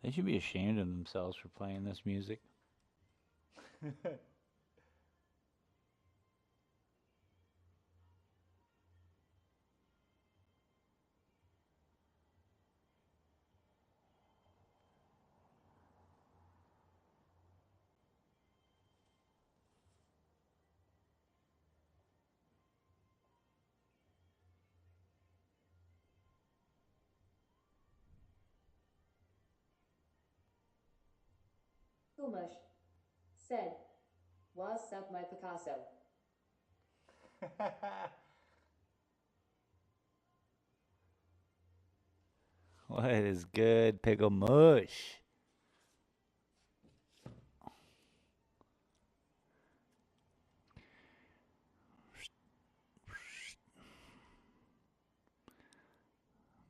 They should be ashamed of themselves for playing this music. Kulmush said, "What's up, my Picasso?" What is good, pickle mush?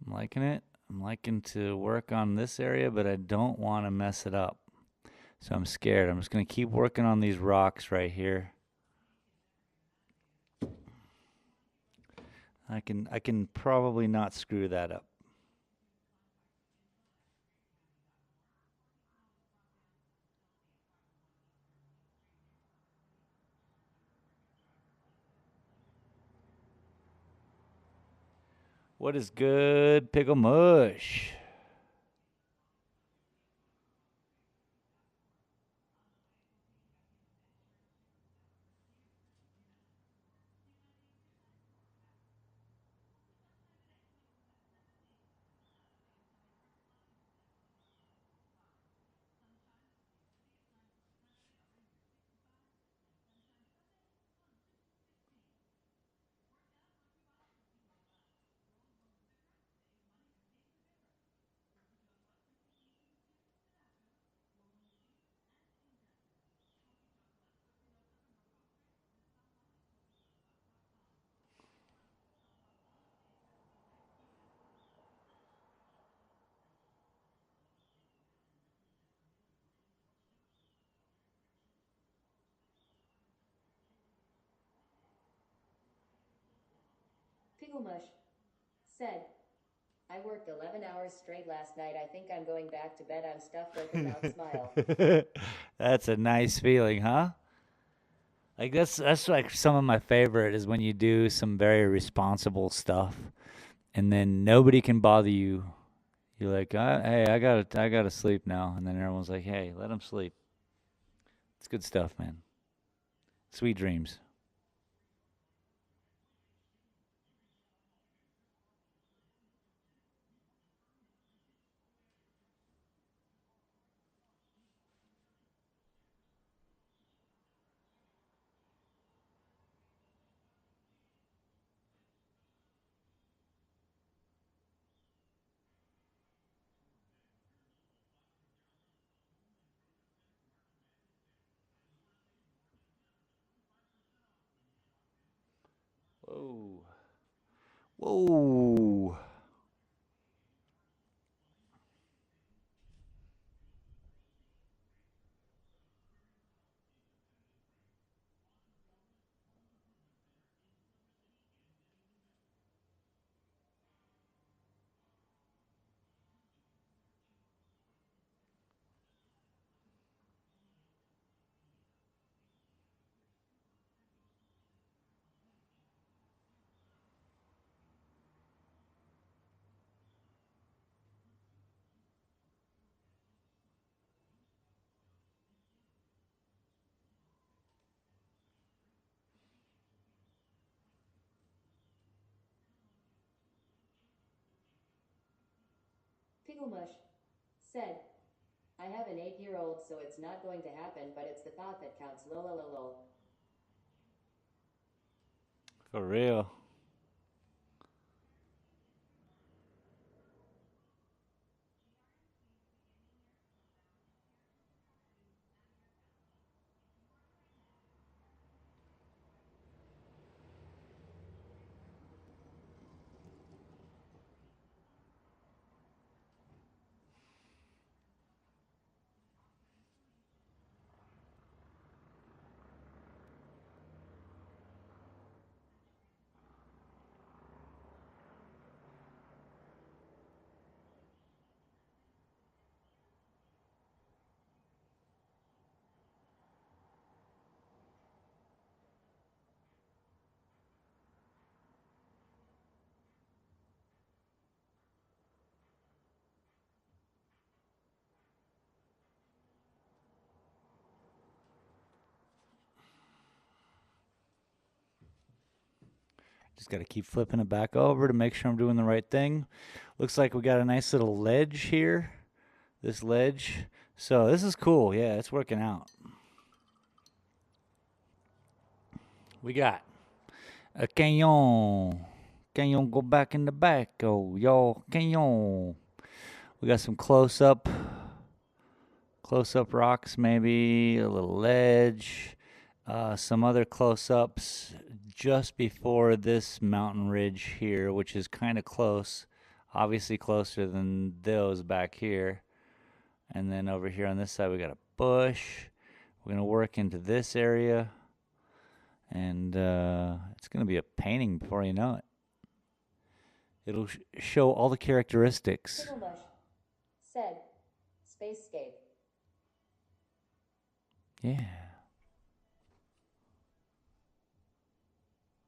I'm liking it. I'm liking to work on this area, but I don't want to mess it up. So I'm scared. I'm just going to keep working on these rocks right here. I can probably not screw that up. What is good, pickle mush? Pigglemush said, I worked 11 hours straight last night. I think I'm going back to bed. I'm stuffed open mouth smile. That's a nice feeling, huh? Like that's like some of my favorite is when you do some very responsible stuff and then nobody can bother you. You're like, hey, I gotta sleep now, and then everyone's like, hey, let him sleep. It's good stuff, man. Sweet dreams. Whoa, whoa. Pigglemush said, I have an 8-year-old, so it's not going to happen, but it's the thought that counts. Lol. For real. Just got to keep flipping it back over to make sure I'm doing the right thing. Looks like we got a nice little ledge here. This ledge. So this is cool. Yeah, it's working out. We got a canyon. Canyon go back in the back. Oh, y'all. Canyon. We got some close-up rocks, maybe a little ledge, some other close-ups just before this mountain ridge here, which is kind of close, obviously closer than those back here. And then over here on this side, we got a bush. We're gonna work into this area, and it's gonna be a painting before you know it. It'll show all the characteristics. Picklemush said, Spacescape. Yeah.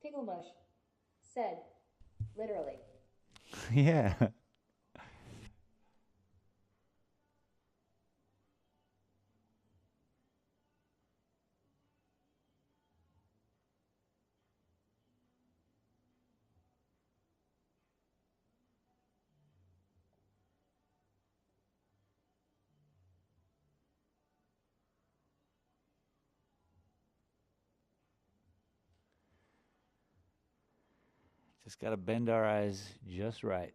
Picklemush said, literally. Yeah. Just got to bend our eyes just right.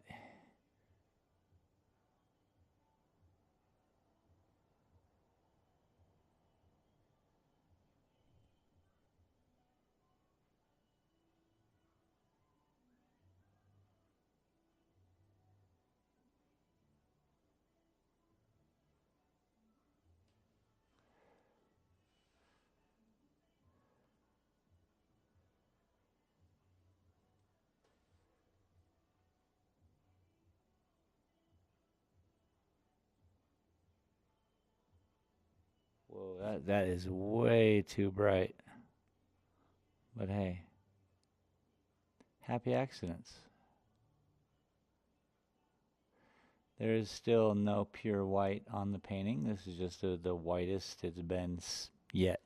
Whoa, that is way too bright. But hey, happy accidents. There is still no pure white on the painting. This is just the whitest it's been yet.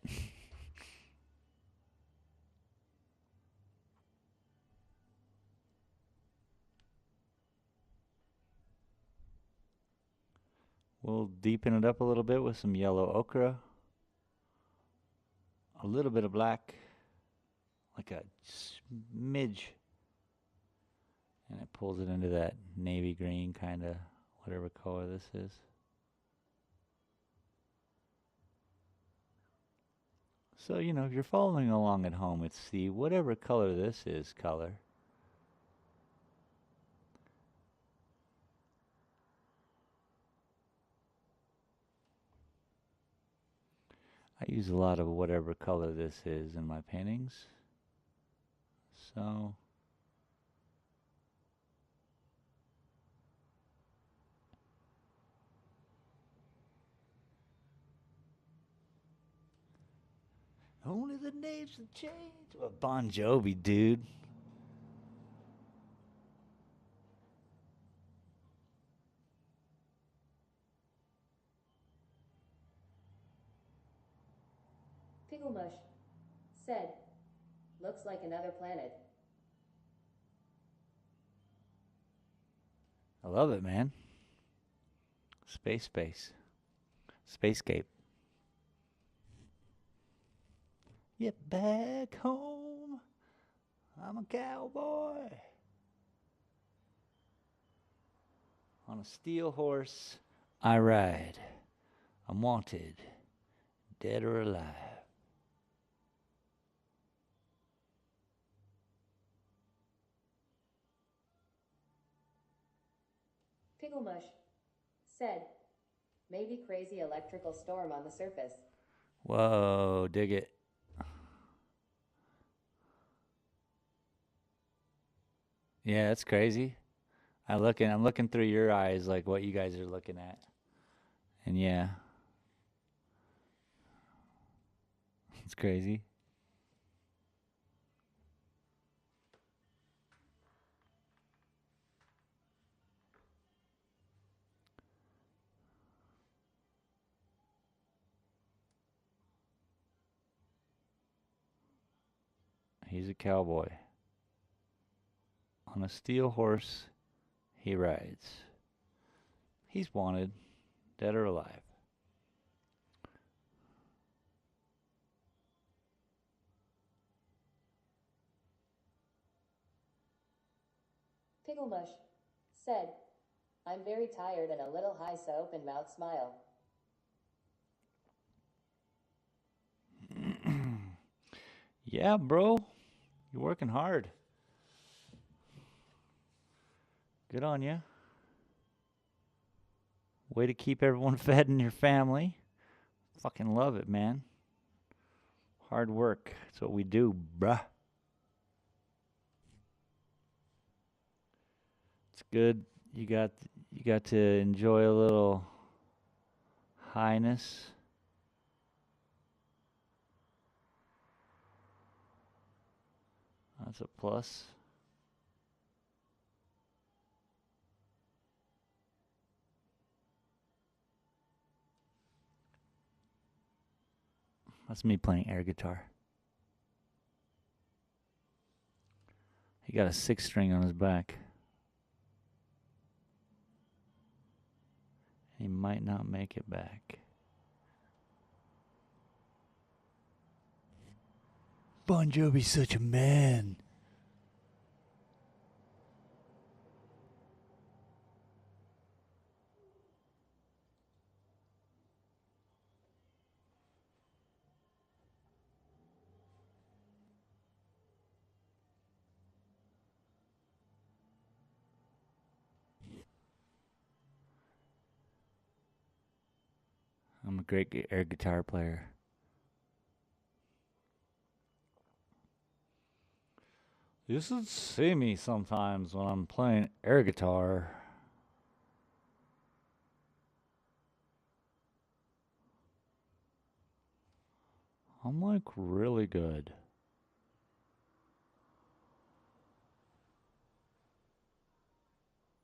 We'll deepen it up a little bit with some yellow ochre, a little bit of black, like a smidge, and it pulls it into that navy green kind of whatever color this is. So, you know, if you're following along at home, it's the whatever color this is color. I use a lot of whatever color this is in my paintings. So only the names have changed. Well, Bon Jovi, dude. Picklemush said, looks like another planet. I love it, man. Space. Spacescape. Get back home. I'm a cowboy. On a steel horse, I ride. I'm wanted, dead or alive. Picklemush said, maybe crazy electrical storm on the surface. Whoa, dig it. Yeah, that's crazy. I'm looking through your eyes like what you guys are looking at. And yeah. It's crazy. He's a cowboy. On a steel horse, he rides. He's wanted, dead or alive. Picklemush said, I'm very tired and a little high, so open mouth smile. Yeah, bro. You're working hard. Good on you. Way to keep everyone fed in your family. Fucking love it, man. Hard work. That's what we do, bruh. It's good. You got to enjoy a little highness. That's a plus. That's me playing air guitar. He got a 6-string on his back. He might not make it back. Bon Jovi's such a man. I'm a great air guitar player. You should see me sometimes when I'm playing air guitar. I'm like really good.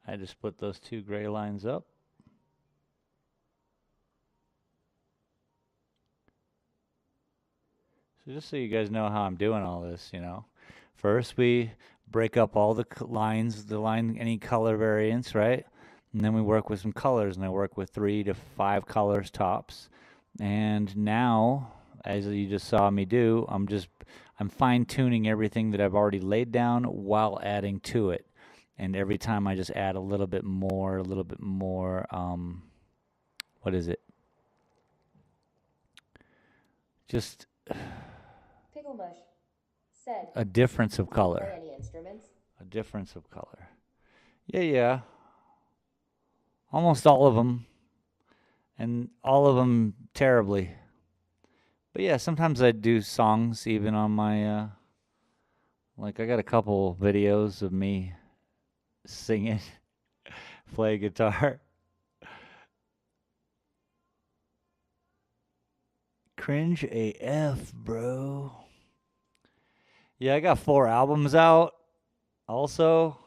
I just split those two gray lines up. So just so you guys know how I'm doing all this, you know. First we break up all the lines, any color variants, right? And then we work with some colors, and I work with 3 to 5 colors tops. And now, as you just saw me do, I'm fine tuning everything that I've already laid down while adding to it. And every time I just add a little bit more, what is it? Just Pickle Mush said, a difference of "Do you color. play any instruments?" A difference of color. Yeah. Almost all of them. And all of them terribly. But yeah, sometimes I do songs even on my, like I got a couple videos of me singing, play guitar. Cringe AF, bro. Yeah, I got 4 albums out also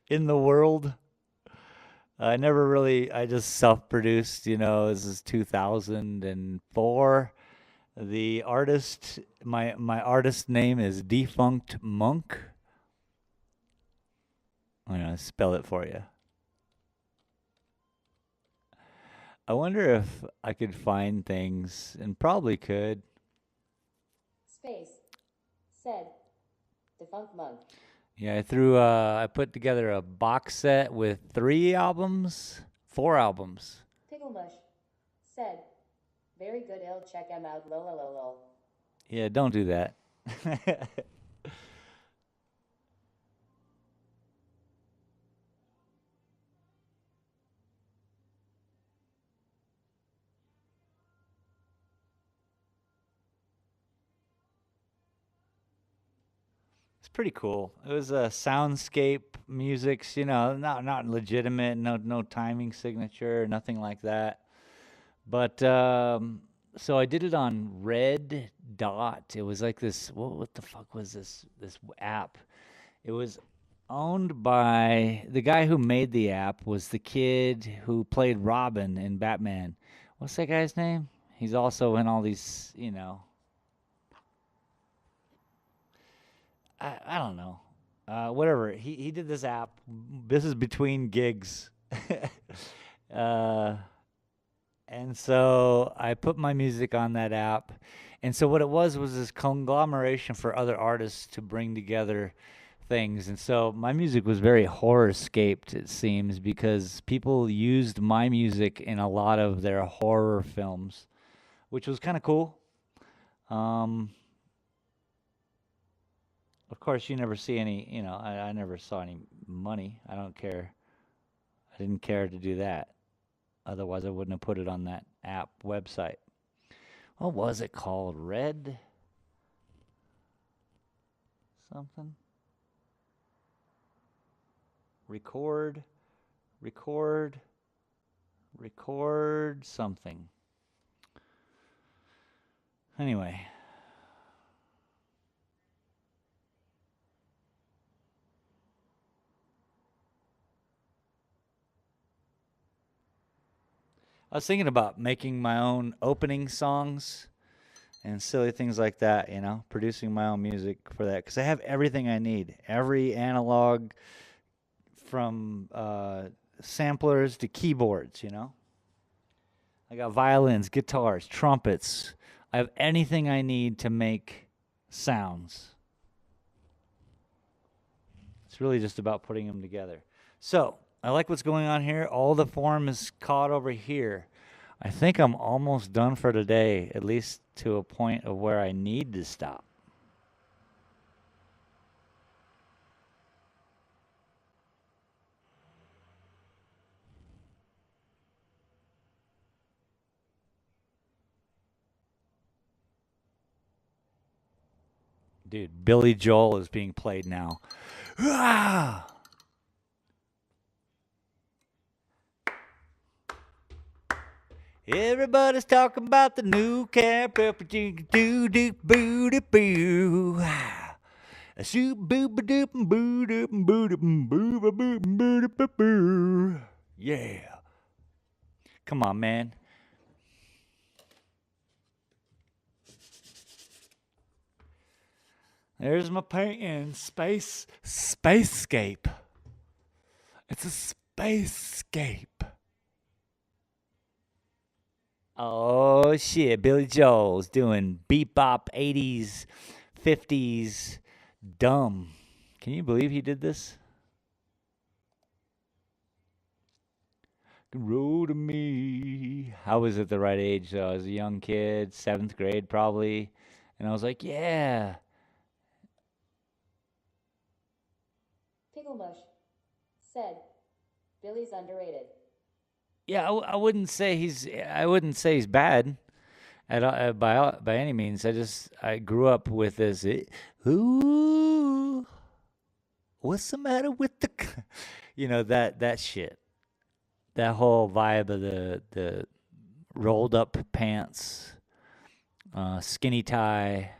in the world. I just self-produced, this is 2004. The artist, my artist name is Defunct Monk. I'm going to spell it for you. I wonder if I could find things, and probably could. Space said, "Defunct Monk." Yeah, I put together a box set with 4 albums. Pickle Mush said, "Very good, I'll check 'em out, lol." Yeah, don't do that. It's pretty cool. It was a soundscape musics, not legitimate, no timing signature, nothing like that. But so I did it on Red Dot. It was like this. What the fuck was this app? It was owned by the guy who made the app. Was the kid who played Robin in Batman? What's that guy's name? He's also in all these. I don't know. Whatever. He did this app. This is between gigs. uh, And so I put my music on that app. And so what it was this conglomeration for other artists to bring together things. And so my music was very horror-scaped, it seems, because people used my music in a lot of their horror films, which was kind of cool. Um, of course, you never see any, I never saw any money. I don't care. I didn't care to do that. Otherwise, I wouldn't have put it on that app website. What was it called? Red something? Record something. Anyway. I was thinking about making my own opening songs and silly things like that, producing my own music for that. Because I have everything I need. Every analog from samplers to keyboards, I got violins, guitars, trumpets. I have anything I need to make sounds. It's really just about putting them together. So, I like what's going on here. All the form is caught over here. I think I'm almost done for today, at least to a point of where I need to stop. Dude, Billy Joel is being played now. Ah! Everybody's talking about the new camp. Yeah. Come on, man. There's my painting. Spacescape. It's a spacescape. Oh shit, Billy Joel's doing bebop 80s, 50s, dumb. Can you believe he did this? Roll to me. I was at the right age, though. I was a young kid, 7th grade probably. And I was like, yeah. Pickle Mush said, Billy's underrated. Yeah, I wouldn't say he's bad by any means. I grew up with this. Ooh, what's the matter with the, that shit, that whole vibe of the rolled up pants, skinny tie.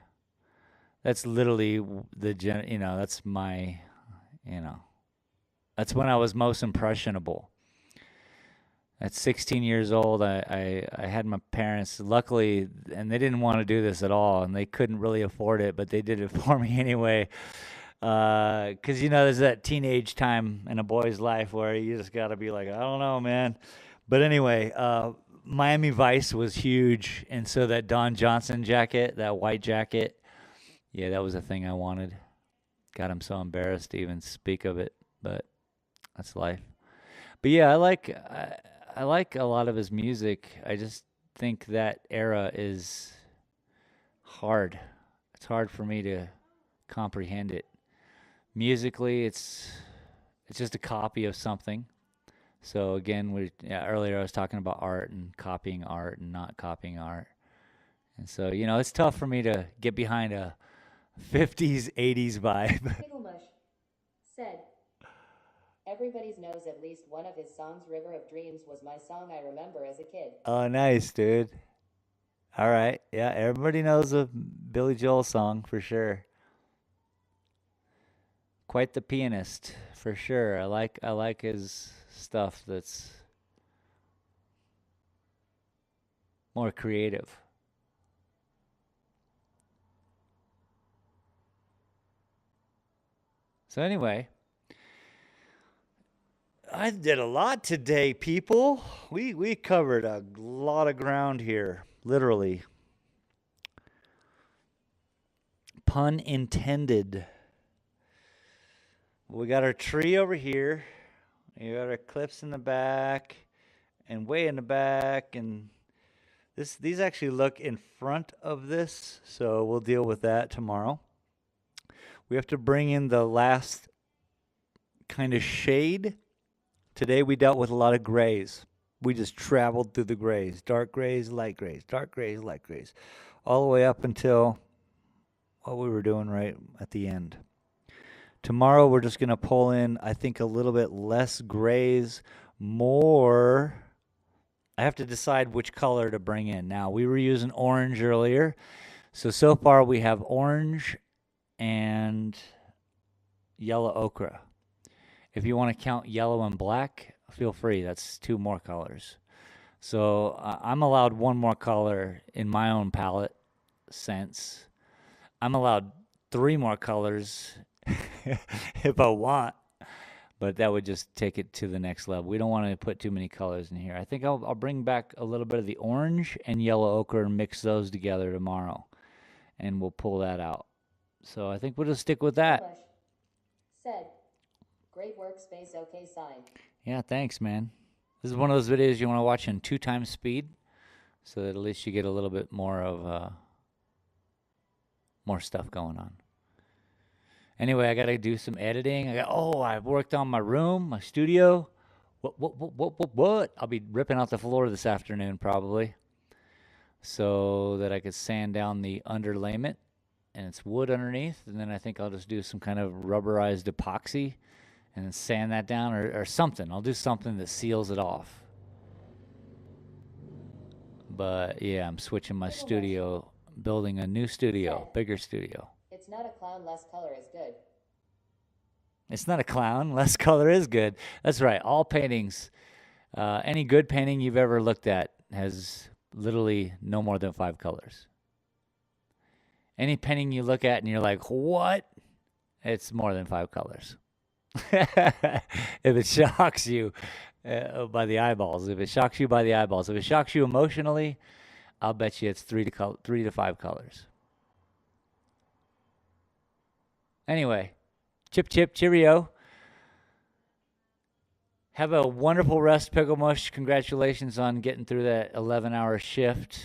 That's literally that's my, that's when I was most impressionable. At 16 years old, I had my parents, luckily, and they didn't want to do this at all, and they couldn't really afford it, but they did it for me anyway. Because, there's that teenage time in a boy's life where you just got to be like, I don't know, man. But anyway, Miami Vice was huge, and so that Don Johnson jacket, that white jacket, yeah, that was the thing I wanted. God, I'm so embarrassed to even speak of it, but that's life. But yeah, I like a lot of his music. I just think that era is hard. It's hard for me to comprehend it. Musically, it's just a copy of something. So again, earlier I was talking about art and copying art and not copying art. And so, it's tough for me to get behind a 50s, 80s vibe. Pickle Mush said, everybody knows at least one of his songs. River of Dreams was my song I remember as a kid. Oh, nice, dude. All right. Yeah, everybody knows a Billy Joel song for sure. Quite the pianist, for sure. I like his stuff that's more creative. So anyway, I did a lot today, people. We covered a lot of ground here, literally. Pun intended. we got our tree over here. You got our clips in the back and way in the back, and these actually look in front of this, so we'll deal with that tomorrow. We have to bring in the last kind of shade. Today we dealt with a lot of grays. We just traveled through the grays, dark grays, light grays, dark grays, light grays, all the way up until what we were doing right at the end. Tomorrow we're just going to pull in, I think, a little bit less grays, more. I have to decide which color to bring in. Now, we were using orange earlier. So far we have orange and yellow ochre. If you want to count yellow and black, feel free. That's 2 more colors. So I'm allowed 1 more color in my own palette sense. I'm allowed 3 more colors if I want, but that would just take it to the next level. We don't want to put too many colors in here. I think I'll bring back a little bit of the orange and yellow ochre and mix those together tomorrow, and we'll pull that out. So I think we'll just stick with that. English. Said. Great workspace, okay sign. Yeah, thanks, man. This is one of those videos you want to watch in 2 times speed, so that at least you get a little bit more of more stuff going on. Anyway, I got to do some editing. I've worked on my room, my studio. What? I'll be ripping out the floor this afternoon probably, so that I could sand down the underlayment, and it's wood underneath. And then I think I'll just do some kind of rubberized epoxy and then sand that down or something. I'll do something that seals it off. But yeah, I'm switching my studio, building a new studio, bigger studio. It's not a clown, less color is good. It's not a clown. Less color is good. That's right. All paintings, any good painting you've ever looked at has literally no more than 5 colors. Any painting you look at and you're like, what? It's more than 5 colors. If it shocks you by the eyeballs. If it shocks you by the eyeballs. If it shocks you emotionally, I'll bet you it's 3 to 5 colors. Anyway, chip, cheerio. Have a wonderful rest, Pickle Mush. Congratulations on getting through that 11-hour shift.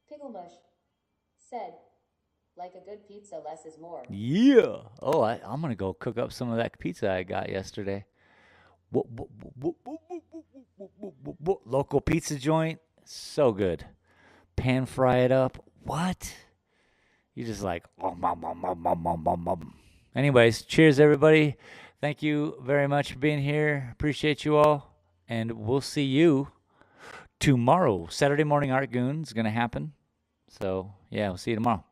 Pickle Mush. Said. Like a good pizza, less is more. Yeah. Oh, I'm going to go cook up some of that pizza I got yesterday. Local pizza joint. So good. Pan fry it up. What? You just like, Anyways, cheers, everybody. Thank you very much for being here. Appreciate you all. And we'll see you tomorrow. Saturday morning Art Goon is going to happen. So, yeah, we'll see you tomorrow.